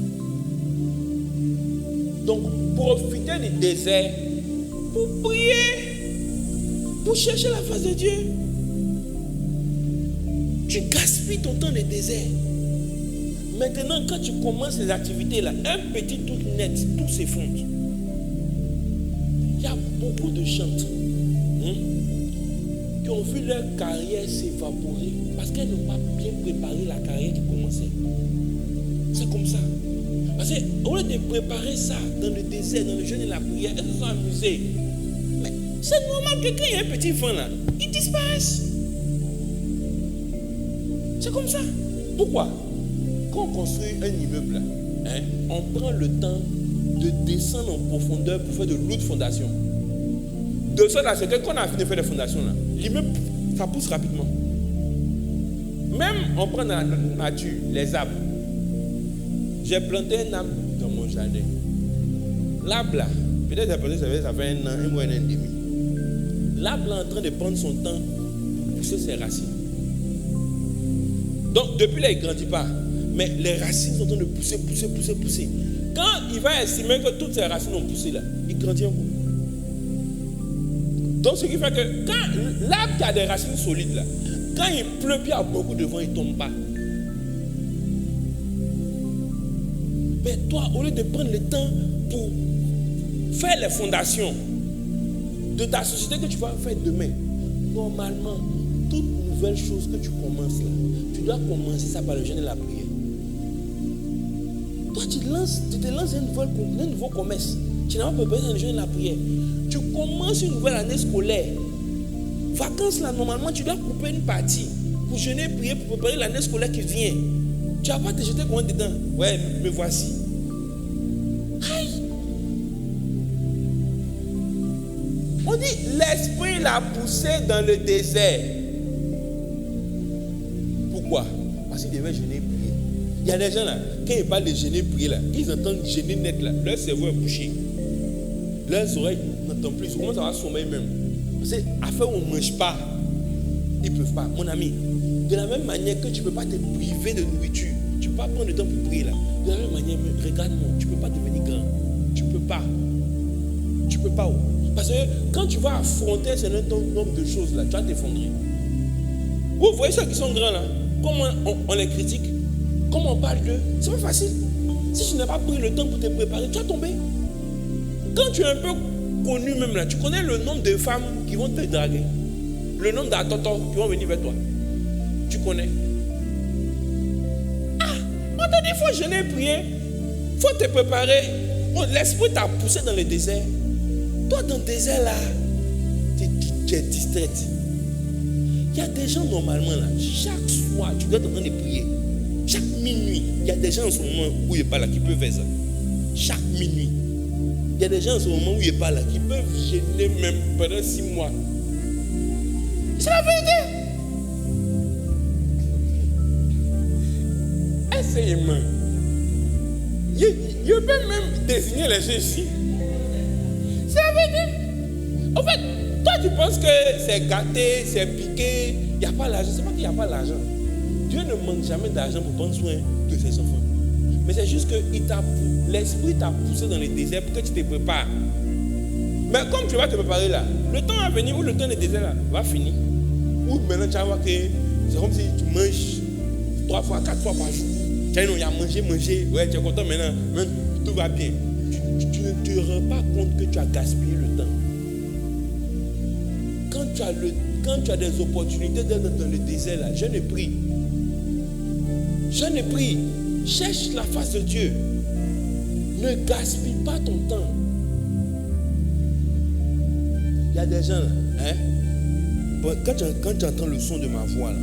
Donc, profitez du désert pour prier, pour chercher la face de Dieu. Tu gaspilles ton temps dans le désert. Maintenant, quand tu commences ces activités-là, un petit truc net, tout s'effondre. Il y a beaucoup de chantres qui ont vu leur carrière s'évaporer parce qu'elles n'ont pas bien préparé la carrière qui commençait. C'est comme ça. Parce qu'au lieu de préparer ça dans le désert, dans le jeûne et la prière, elles se sont amusées. Mais c'est normal que quand il y a un petit vent là, ils disparaissent. C'est comme ça. Pourquoi? Quand on construit un immeuble là, on prend le temps de descendre en profondeur pour faire de lourdes fondations. De sorte à ce que quand on a fini de faire les fondations là, l'immeuble, ça pousse rapidement. Même on prend dans la nature les arbres. J'ai planté un arbre dans mon jardin. L'arbre là, peut-être j'ai planté ça fait un an, un mois, un an et demi. L'arbre là est en train de prendre son temps pour pousser ses racines. Donc depuis là, il ne grandit pas. Mais les racines sont en train de pousser. Quand il va estimer que toutes ces racines ont poussé là, il grandit encore. Donc ce qui fait que quand l'arbre qui a des racines solides là, quand il pleut, il y a beaucoup de vent, il ne tombe pas. Mais toi, au lieu de prendre le temps pour faire les fondations de ta société que tu vas faire demain, normalement, toute nouvelle chose que tu commences là, tu dois commencer ça par le jeûne et la prière. Toi, tu te lances un nouveau commerce. Tu n'as pas préparé dans le jeûne et la prière. Tu commences une nouvelle année scolaire. Vacances là, normalement, tu dois couper une partie pour jeûner et prier pour préparer l'année scolaire qui vient. Tu vas pas te jeter comme dedans. Ouais, me voici. Aïe. On dit l'esprit l'a poussé dans le désert. Pourquoi? Parce qu'il devait jeûner et prier. Il y a des gens là, quand ils parlent de jeûner et prier là, ils entendent jeûner net là, leur cerveau est bouché. Leurs oreilles n'entendent plus. Ils commencent à avoir sommeil même. Parce qu'afin on ne mange pas, ils ne peuvent pas. Mon ami, de la même manière que tu ne peux pas te priver de nourriture, tu ne peux pas prendre le temps pour prier là. De la même manière, regarde-moi, tu ne peux pas devenir grand. Tu ne peux pas. Tu ne peux pas. Parce que quand tu vas affronter un certain nombre de choses là, tu vas t'effondrer. Vous voyez ceux qui sont grands là, comment on les critique, comment on parle d'eux, c'est pas facile. Si tu n'as pas pris le temps pour te préparer, tu vas tomber. Quand tu es un peu connu même là, tu connais le nombre de femmes qui vont te draguer, le nombre d'atotos qui vont venir vers toi. Tu connais. Ah, on t'a dit il faut jeûner et prier, il faut te préparer. L'esprit t'a poussé dans le désert. Toi dans le désert là, tu es distraite. Il y a des gens normalement là, chaque soir, tu dois être en train de prier. Chaque minuit, il y a des gens en ce moment où il n'est pas là qui peuvent faire ça. Chaque minuit. Il y a des gens en ce moment où il n'est pas là qui peuvent jeûner même pendant 6 mois. C'est la vérité. Essayez-moi. Je peux même désigner les gens ici. C'est la vérité. En fait, toi tu penses que c'est gâté, c'est piqué, il n'y a pas l'argent. C'est pas qu'il n'y a pas l'argent. Dieu ne manque jamais d'argent pour prendre soin de ses enfants. Mais c'est juste que l'esprit t'a poussé dans le désert pour que tu te prépares. Mais comme tu vas te préparer là, le temps va venir où le temps du désert là va finir. Ou maintenant tu vas voir que c'est comme si tu manges 3 fois, 4 fois par jour. Tu as mangé, ouais, tu es content maintenant, même, tout va bien. Tu ne te rends pas compte que tu as gaspillé le temps. Quand tu as des opportunités d'être dans le désert là, je ne prie. Cherche la face de Dieu. Ne gaspille pas ton temps. Il y a des gens là, hein? Quand tu entends le son de ma voix là,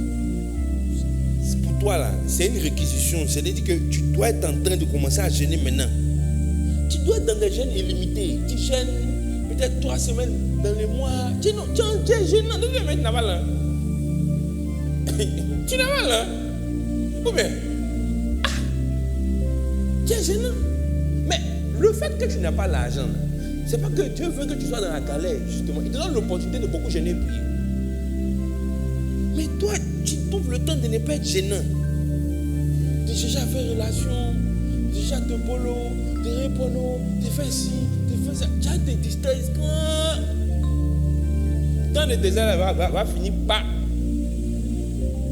pour toi là, c'est une réquisition. C'est-à-dire que tu dois être en train de commencer à jeûner maintenant. Tu dois être dans des jeûnes illimités. Tu jeûnes peut-être 3 semaines dans le mois. Tu es jeûnant. Tu n'as pas là. Tu n'as pas là. Ou bien, tu es jeûnant. Mais le fait que tu n'as pas l'argent, c'est pas que Dieu veut que tu sois dans la galère, justement. Il te donne l'opportunité de beaucoup jeûner et prier. Mais toi, tu trouves le temps de ne pas être gênant. De déjà faire relation, déjà te bolo, de répondre, de faire ci, de faire ça. Tu as des distances. Quand le désert va finir par,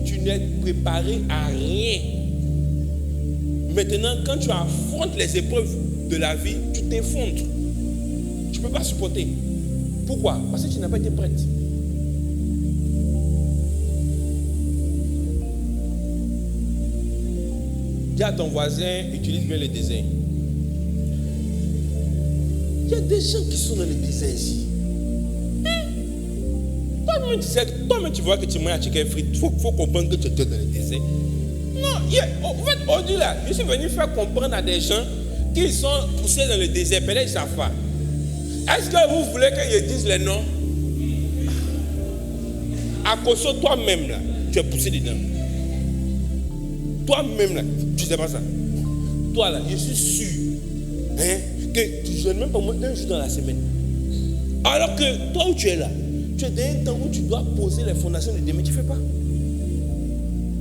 tu n'es préparé à rien. Maintenant, quand tu affrontes les épreuves de la vie, tu t'effondres. Tu ne peux pas supporter. Pourquoi? Parce que tu n'as pas été prête. Dis à ton voisin, utilise bien le désert. Il y a des gens qui sont dans le désert ici. Toi-même, tu vois que tu manges à chicken frites. Il faut comprendre que tu es dans le désert. Non, en fait, aujourd'hui là, je suis venu faire comprendre à des gens qui sont poussés dans le désert. Peut-être ils ne savent pas. Est-ce que vous voulez qu'ils disent les noms? À cause de toi-même là, tu es poussé dedans. Toi-même là, tu ne sais pas ça. Toi là, je suis sûr que tu ne jeûnes même pas moins d'un jour dans la semaine. Alors que toi où tu es là, tu es dans un temps où tu dois poser les fondations de demain. Tu ne fais pas.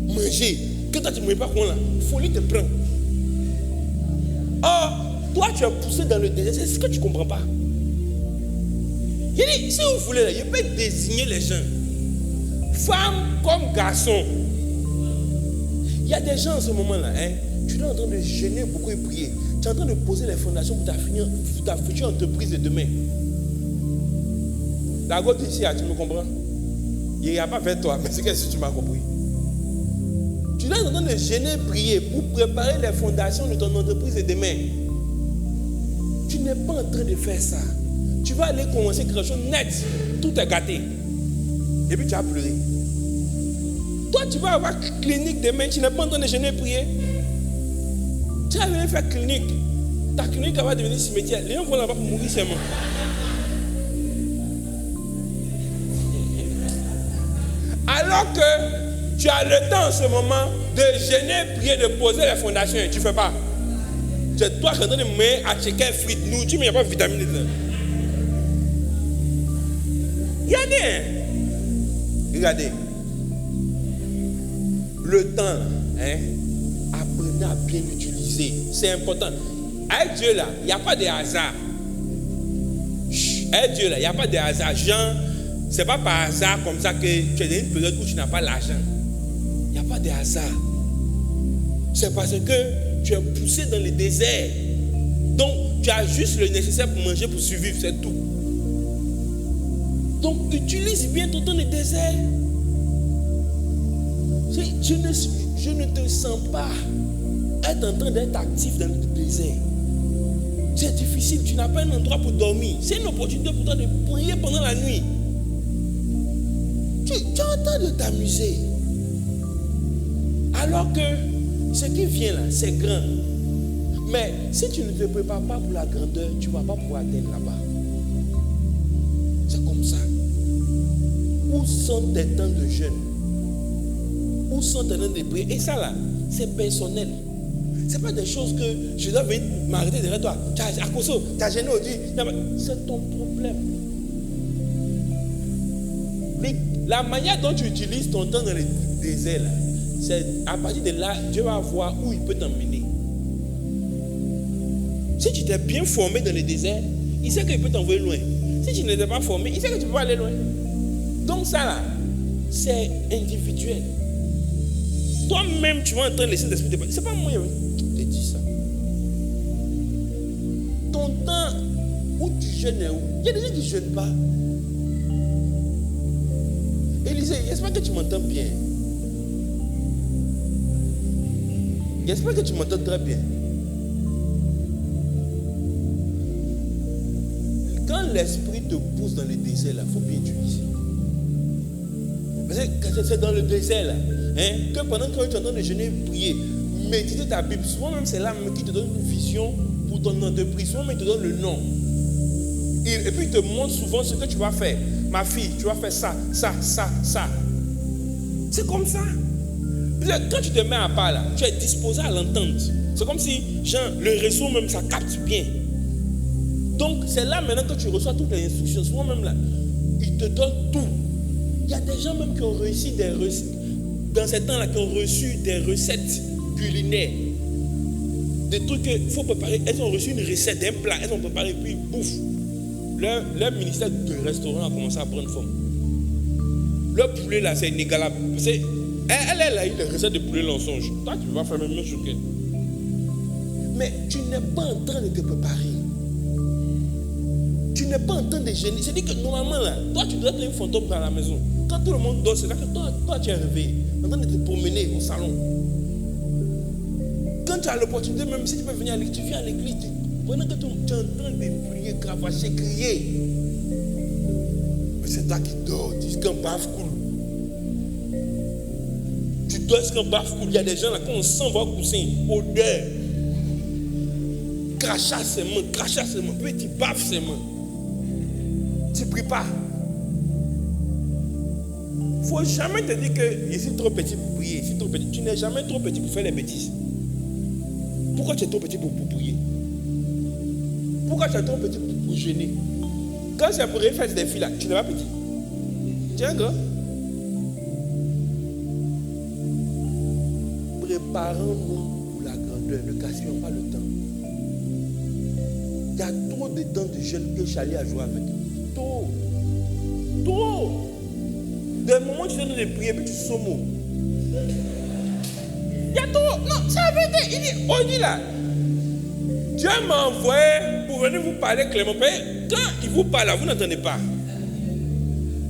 Manger. Que toi tu ne manges pas quoi là, folie te prend. Or, toi tu es poussé dans le désert, c'est ce que tu ne comprends pas. Il dit, si vous voulez, là, je peux désigner les gens. Femmes comme garçons. Il y a des gens en ce moment-là, tu es en train de jeûner beaucoup et prier. Tu es en train de poser les fondations pour ta future entreprise de demain. La gauche ici, tu me comprends? Il n'y a pas vers toi, mais c'est que si tu m'as compris. Tu es en train de jeûner et prier pour préparer les fondations de ton entreprise de demain. Tu n'es pas en train de faire ça. Tu vas aller commencer quelque chose net. Tout est gâté. Et puis tu vas pleurer. Toi, tu vas avoir clinique demain. Tu n'es pas en train de jeûner et prier. Tu vas venir faire clinique. Ta clinique va devenir cimetière. Les gens vont là-bas pour mourir seulement. Alors que tu as le temps en ce moment de jeûner, prier, de poser les fondations. Tu ne fais pas. C'est toi qui es en train de mettre à chicken frites. Nous, tu ne mets pas de vitamines dedans. Regardez. Regardez. Le temps, apprenez à bien l'utiliser. C'est important. Avec Dieu là, il n'y a pas de hasard. Avec Dieu là, il n'y a pas de hasard. Jean, c'est pas par hasard comme ça que tu es dans une période où tu n'as pas l'argent. Il n'y a pas de hasard. C'est parce que tu es poussé dans le désert. Donc, tu as juste le nécessaire pour manger, pour survivre, c'est tout. Donc, utilise bien ton temps de désert. Je ne te sens pas être en train d'être actif dans le désert. C'est difficile, tu n'as pas un endroit pour dormir. C'est une opportunité pour toi de prier pendant la nuit. Tu es en train de t'amuser. Alors que ce qui vient là, c'est grand. Mais si tu ne te prépares pas pour la grandeur, tu ne vas pas pouvoir atteindre là-bas. C'est comme ça. Où sont tes temps de jeûne? Où sont tes temps de prière? Et ça là, c'est personnel. Ce n'est pas des choses que je dois venir m'arrêter derrière toi. Tu as gêné aujourd'hui. C'est ton problème. La manière dont tu utilises ton temps dans le désert, là, c'est à partir de là, Dieu va voir où il peut t'emmener. Si tu t'es bien formé dans le désert, il sait qu'il peut t'envoyer loin. Si tu n'étais pas formé, il sait que tu ne peux pas aller loin. Donc ça là, c'est individuel. Toi-même, tu vas entendre les Saint-Esprit te parler. C'est pas moi qui te dis ça. Ton temps où tu jeûnes est où? Il y a des gens qui ne jeûnent pas. Élisée, j'espère que tu m'entends bien. J'espère que tu m'entends très bien. Quand l'esprit te pousse dans le désert, il faut bien utiliser. Parce que c'est dans le désert là, que pendant que tu es en train de jeûner et prier, méditer ta Bible, souvent même c'est là qui te donne une vision pour ton entreprise, souvent même il te donne le nom. Et puis il te montre souvent ce que tu vas faire. Ma fille, tu vas faire ça, ça, ça, ça. C'est comme ça. Quand tu te mets à part là, tu es disposé à l'entendre. C'est comme si, genre, le réseau même, ça capte bien. Donc, c'est là maintenant que tu reçois toutes les instructions. Souvent même là, il te donne tout. Il y a des gens même qui ont réussi des recettes, dans ces temps-là, qui ont reçu des recettes culinaires. Des trucs qu'il faut préparer. Elles ont reçu une recette d'un plat, elles ont préparé, puis bouffe. Leur ministère de restaurant a commencé à prendre forme. Leur poulet là, c'est inégalable. Elle a eu les recettes de poulet mensonge. Toi, tu vas faire la même chose qu'elle. Mais tu n'es pas en train de te préparer. Tu n'es pas en train de gêner. C'est-à-dire que normalement, là, toi, tu dois être un fantôme dans la maison. Quand tout le monde dort, c'est là que toi tu es réveillé, en train de te promener au salon. Quand tu as l'opportunité, même si tu peux venir à l'église, tu viens à l'église. Pendant que tu es en train de prier, cravacher, crier. Mais c'est toi qui dors. Tu dis qu'un baf cool. Tu dors qu'un baf cool. Il y a des gens là, quand on s'en va au coussin, odeur. Crachat ses mains, puis tu baffes ses mains. Tu ne pries pas. Il ne faut jamais te dire que je suis trop petit pour prier. Trop petit. Tu n'es jamais trop petit pour faire les bêtises. Pourquoi tu es trop petit pour prier? Pourquoi tu es trop petit pour jeûner? Quand c'est pour faire des filles là, tu n'es pas petit. Tu es un gars. Préparons-nous pour la grandeur. Ne gaspillons pas le temps. Il y a trop de temps de jeunes que Charlie a joué avec. Trop. Des moments où tu es en train de prier, puis tu sommes. Il y a trop. Non, c'est la vérité. Il dit, on dit là. Dieu m'a envoyé pour venir vous parler clairement. Quand il vous parle là, vous n'entendez pas.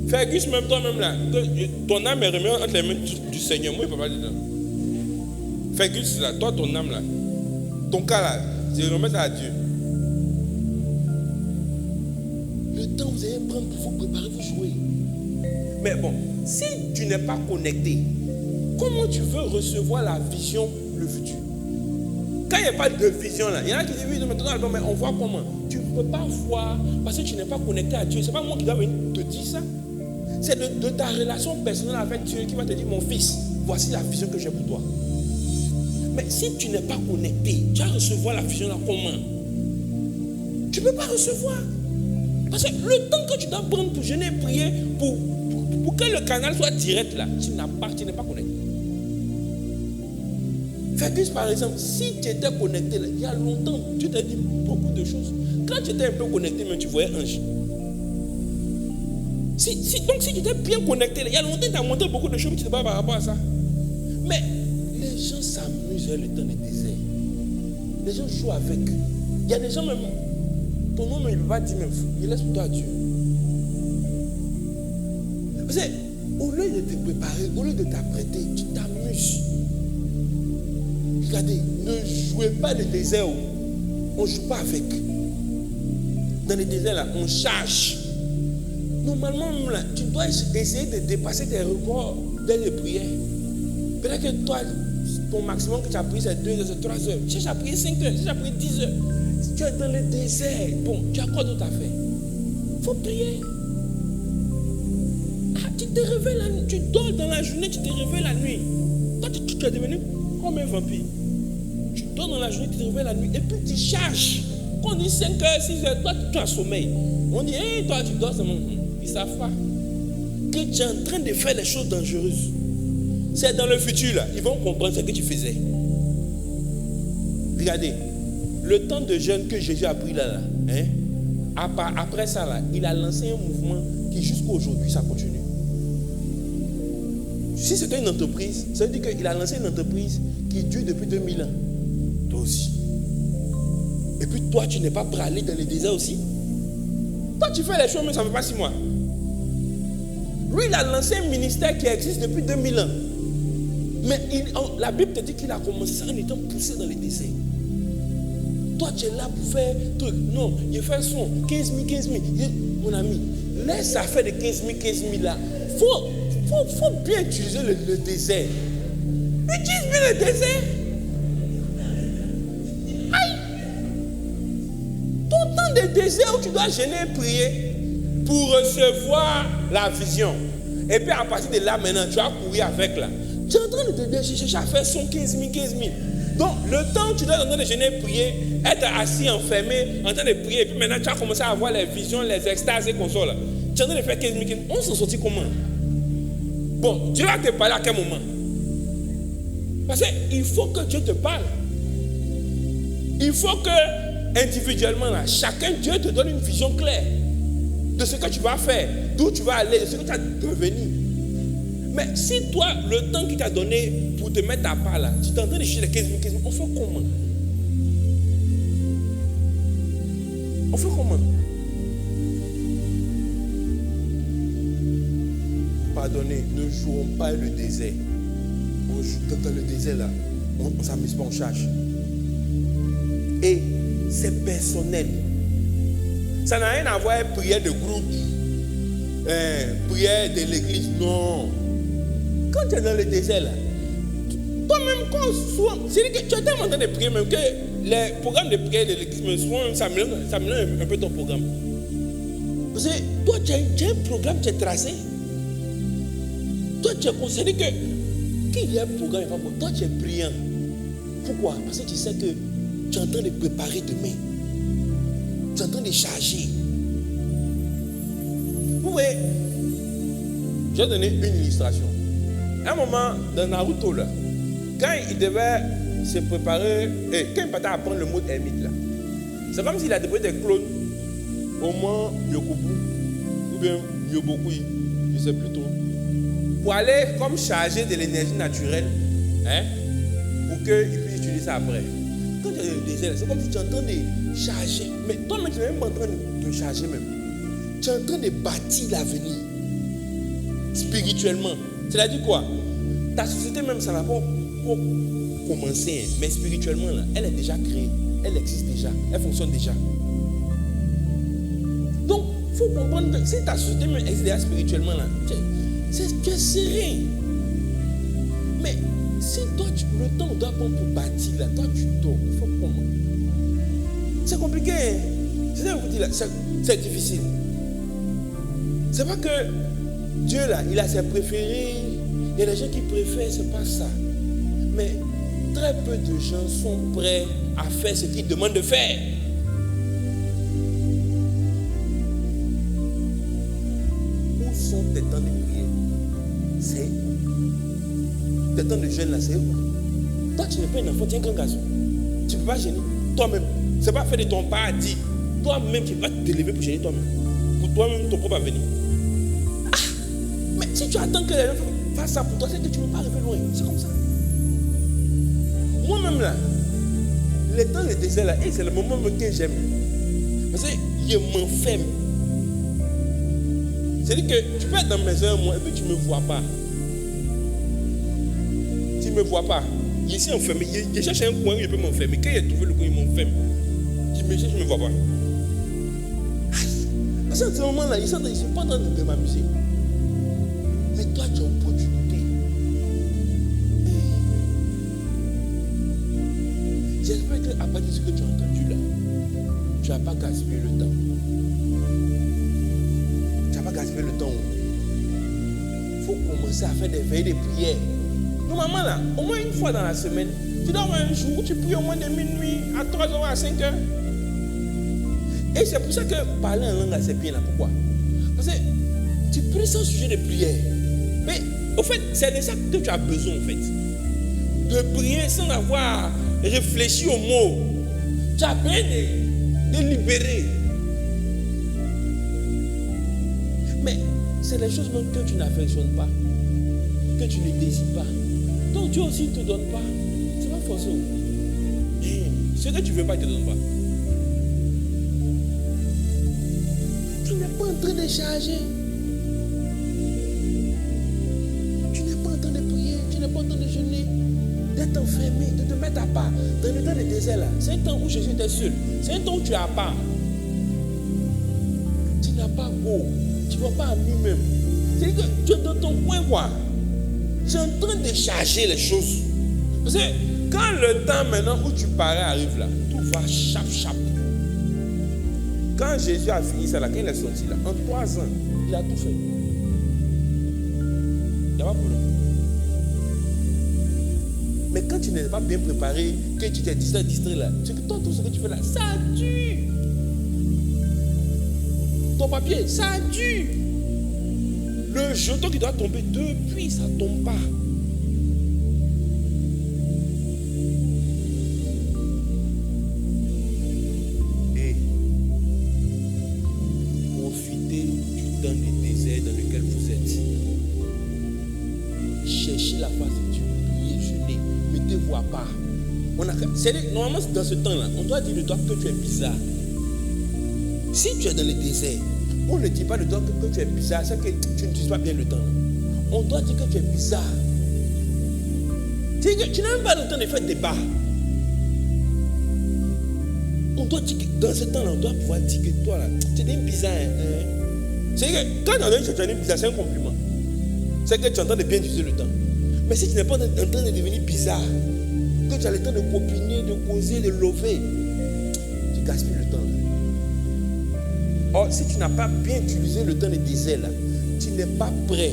Fergus, même toi-même là, ton âme est remise entre les mains du Seigneur. Moi, il ne peut pas dire ça. Fergus là, toi, ton âme là, ton cas là, je remets ça à Dieu. Le temps que vous allez prendre pour vous préparer, vous jouer. Mais bon, si tu n'es pas connecté, comment tu veux recevoir la vision pour le futur? Quand il n'y a pas de vision là, il y en a qui disent oui, maintenant, mais on voit comment. Tu ne peux pas voir parce que tu n'es pas connecté à Dieu. Ce n'est pas moi qui dois venir te dire ça. C'est de ta relation personnelle avec Dieu qui va te dire, mon fils, voici la vision que j'ai pour toi. Mais si tu n'es pas connecté, tu vas recevoir la vision là comment? Tu ne peux pas recevoir. Parce que le temps que tu dois prendre pour jeûner et prier, pour que le canal soit direct là, tu n'es pas connecté. Fergus par exemple, si tu étais connecté là, il y a longtemps, tu t'as dit beaucoup de choses. Quand tu étais un peu connecté, même tu voyais ange. Donc si tu étais bien connecté là, il y a longtemps tu as montré beaucoup de choses, mais tu ne sais pas par rapport à ça. Mais les gens s'amusent le temps des déserts. Les gens jouent avec. Il y a des gens même, ton nom il ne peut pas dire même fou, il laisse pour toi à Dieu. Parce que, au lieu de te préparer, au lieu de t'apprêter, tu t'amuses. Regardez, ne jouez pas le désert. On ne joue pas avec. Dans les déserts là, on charge. Normalement, là, tu dois essayer de dépasser tes records dès les prières. Peut-être que toi, ton maximum que tu as pris, c'est 2 heures, c'est 3 heures. Si tu as pris 5 heures, si tu as pris 10 heures, si tu es dans le désert, bon, tu as quoi d'autre à faire? Il faut prier. Tu te réveilles la nuit, tu dors dans la journée, tu te réveilles la nuit. Toi, tu es devenu comme un vampire. Tu dors dans la journée, tu te réveilles la nuit, et puis tu charges. Quand on dit 5 heures, 6 heures, toi, tu as sommeil. On dit, hey, toi, tu dors, c'est mon. Ils ne savent pas que tu es en train de faire des choses dangereuses. C'est dans le futur, là, ils vont comprendre ce que tu faisais. Regardez, le temps de jeûne que Jésus a pris là, après ça, là, il a lancé un mouvement qui jusqu'à aujourd'hui, ça continue. Si c'était une entreprise, ça veut dire qu'il a lancé une entreprise qui dure depuis 2000 ans. Toi aussi. Et puis toi, tu n'es pas prêt à aller dans les déserts aussi. Toi, tu fais les choses, mais ça ne fait pas 6 mois. Lui, il a lancé un ministère qui existe depuis 2000 ans. Mais la Bible te dit qu'il a commencé en étant poussé dans les désert. Toi, tu es là pour faire truc. Non, il fait son 15 000. Mon ami, laisse ça faire de 15 000 là. Faut bien utiliser le désert. Utilise bien le désert. Aïe! Ton temps de désert où tu dois gêner et prier pour recevoir la vision. Et puis à partir de là, maintenant, tu vas courir avec là. Tu es en train de chercher à faire son 15 000. Donc, le temps où tu dois en train de gêner et prier, être assis, enfermé, en train de prier, et puis maintenant tu as commencé à avoir les visions, les extases et consoles. Tu es en train de faire 15 000. On s'en sortit comment? Bon, Dieu va te parler à quel moment? Parce qu'il faut que Dieu te parle. Il faut que, individuellement, là, chacun, Dieu te donne une vision claire de ce que tu vas faire, d'où tu vas aller, de ce que tu vas devenir. Mais si toi, le temps qu'il t'a donné pour te mettre à part là, tu es en train de chercher les 15 000, on fait comment? On fait comment? Pardonnez, ne jouons pas le désert. On joue dans le désert là, on ne s'amuse pas, on cherche. Et c'est personnel. Ça n'a rien à voir avec prière de groupe, prière de l'église, non. Quand tu es dans le désert là, toi-même, c'est-à-dire que tu es tellement en train de prier même que les programmes de prière de l'église, souvent, ça mélange un peu ton programme. Parce que toi, tu as un programme, tu es tracé. Toi, tu es considéré que qu'il y a un programme, toi, tu es brillant. Pourquoi? Parce que tu sais que tu es en train de préparer demain. Tu es en train de charger. Vous voyez, je vais donner une illustration. À un moment, dans Naruto, là, quand il devait se préparer, quand il partait apprendre le mot ermite, là, c'est comme s'il a déposé des clones au mont Yokubu ou bien Yobokui, je ne sais plus trop, pour aller comme charger de l'énergie naturelle, hein, pour qu'il puisse utiliser ça après. Quand tu es dans le désert, c'est comme si tu es en train de charger. Mais toi-même, tu n'es même pas en train de charger même. Tu es en train de bâtir l'avenir spirituellement. C'est-à-dire quoi? Ta société même, ça n'a pas commencé, mais spirituellement, là, elle est déjà créée. Elle existe déjà. Elle fonctionne déjà. Donc, il faut comprendre que si ta société même existe déjà spirituellement, là, tu es serein. Mais si toi, le temps doit prendre pour bâtir, là, toi, tu dors. Il faut comment? C'est compliqué. Hein? C'est ça que je vous dis là. C'est difficile. C'est pas que Dieu, là, il a ses préférés. Il y a des gens qui préfèrent, c'est pas ça. Mais très peu de gens sont prêts à faire ce qu'il demande de faire. Où sont tes temps de prière? C'est où? Tes temps de jeûne là, c'est où? Toi, tu n'es pas un enfant, tu es un grand garçon. Tu ne peux pas gêner toi-même. C'est pas fait de ton père dit. Toi-même, tu vas te lever pour gêner toi-même. Pour toi-même, ton propre avenir. Ah! Mais si tu attends que les gens fassent ça pour toi, c'est que tu ne peux pas arriver loin. C'est comme ça. Moi-même là, le temps de désert là, c'est le moment que j'aime. Parce que je m'enferme. C'est-à-dire que tu peux être dans ma maison moi et puis tu ne me vois pas. Tu ne me vois pas. Je suis enfermé. Je cherche un coin où je peux m'enfermer. Quand j'ai trouvé le coin, il m'enferme. Tu me cherches, je ne me vois pas. Parce qu'à ce moment-là, ils ne sont pas en train de m'amuser. Mais toi, tu as une opportunité. J'espère qu'à partir de ce que tu as entendu là, tu n'as pas gaspillé le temps. Tu n'as pas gaspillé le temps. Il faut commencer à faire des veillées de prière. Normalement là, au moins une fois dans la semaine, tu dois avoir un jour où tu pries au moins de minuit à 3h à 5h. Et c'est pour ça que parler en langue c'est bien là. Pourquoi? Parce que tu pries sans sujet de prière. Mais au fait, c'est de ça que tu as besoin en fait. De prier sans avoir réfléchi aux mots. Tu as besoin de libérer. Mais c'est des choses même que tu n'affectionnes pas, que tu ne désires pas. Donc Dieu aussi ne te donne pas. C'est pas forcé. Ce que tu ne veux pas, il ne te donne pas. Tu n'es pas en train de charger. Tu n'es pas en train de prier. Tu n'es pas en train de jeûner, d'être enfermé, de te mettre à part. Dans le temps de désert là, c'est un temps où Jésus était seul. C'est un temps où tu es à part. Tu n'as pas beau. Tu ne vas pas à lui-même. C'est que tu es dans ton coin quoi. Tu es en train de charger les choses. Parce que quand le temps maintenant où tu parais arrive là, tout va chap. Quand Jésus a fini ça là, quand il est sorti là, en 3 ans, il a tout fait. Il n'y a pas de problème. Mais quand tu n'es pas bien préparé, que tu t'es distrait là, c'est que toi, tout ce que tu fais là, ça dure. Ton papier, ça dure. Le jeton qui doit tomber depuis, ça ne tombe pas. Et profitez du temps de désert dans lequel vous êtes. Cherchez la face de Dieu, priez, jeûnez, mettez-vous à part. Normalement, dans ce temps-là, on doit dire de toi que tu es bizarre. Si tu es dans le désert, on ne dit pas de toi que tu es bizarre, c'est que tu n'utilises pas bien le temps. On doit dire que tu es bizarre. Tu n'as même pas le temps de faire débat. On doit dire que dans ce temps-là, on doit pouvoir dire que toi là, tu es bizarre. C'est que quand on dit que tu es bizarre, c'est un compliment. C'est que tu es en train de bien utiliser le temps. Mais si tu n'es pas en train de devenir bizarre, que tu as le temps de copiner, de causer, de lever, tu gaspilles le temps. Or, si tu n'as pas bien utilisé le temps de désert là, tu n'es pas prêt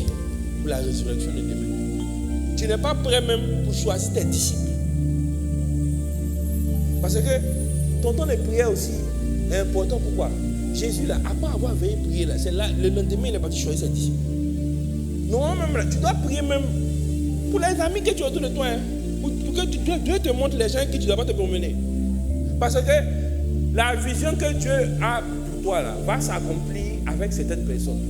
pour la résurrection de demain. Tu n'es pas prêt même pour choisir tes disciples. Parce que ton temps de prière aussi est important. Pourquoi? Jésus là, après avoir veillé prier là, c'est là, le lendemain il est parti choisir ses disciples. Non, même là, tu dois prier même pour les amis que tu as autour de toi. Hein, pour que Dieu te montre les gens que tu ne dois pas te promener. Parce que la vision que Dieu a pour toi là, va s'accomplir avec certaines personnes.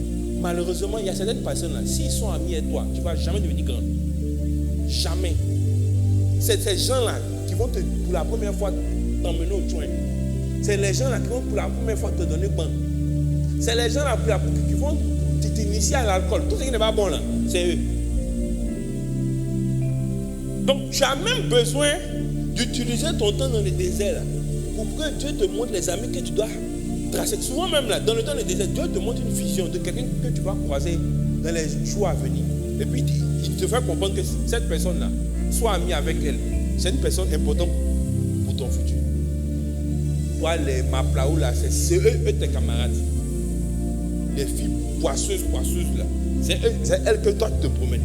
Malheureusement, il y a certaines personnes là, s'ils sont amis avec toi, tu ne vas jamais devenir grand. Jamais. C'est ces gens-là qui vont pour la première fois t'emmener au joint. C'est les gens-là qui vont pour la première fois te donner bon. C'est les gens-là qui vont t'initier à l'alcool. Tout ce qui n'est pas bon là, c'est eux. Donc, tu as même besoin d'utiliser ton temps dans le désert là, pour que Dieu te montre les amis que tu dois tracer. Souvent même là, dans le temps du désert, Dieu te montre une vision de quelqu'un que tu vas croiser dans les jours à venir. Et puis, il te fait comprendre que cette personne-là, sois ami avec elle. C'est une personne importante pour ton futur. Toi, les maplaou là, c'est eux tes camarades. Les filles poisseuses là, c'est elles que toi tu te promènes.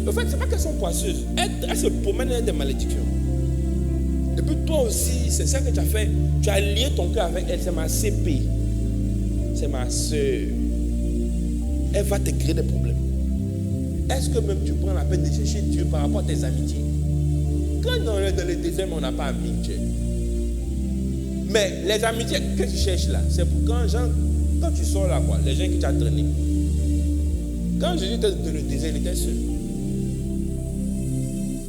En fait, c'est pas qu'elles sont poisseuses. Elles se promènent avec des malédictions. Et puis toi aussi, c'est ça que tu as fait. Tu as lié ton cœur avec elle. C'est ma CP. C'est ma soeur. Elle va te créer des problèmes. Est-ce que même tu prends la peine de chercher Dieu par rapport à tes amitiés? Quand dans le désert, on n'a pas amitié. Mais les amitiés que tu cherches là, c'est pour quand tu sors là, quoi, les gens qui t'ont traîné. Quand Jésus était dans le désert, il était seul.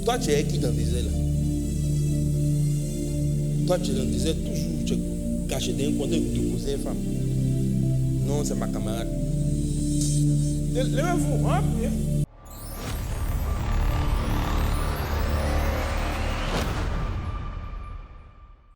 Toi, tu es qui dans le désert là? Toi, tu es dans le désert toujours, tu es caché dans un coin de poser une femme. Non, c'est ma camarade. Levez-vous, hein?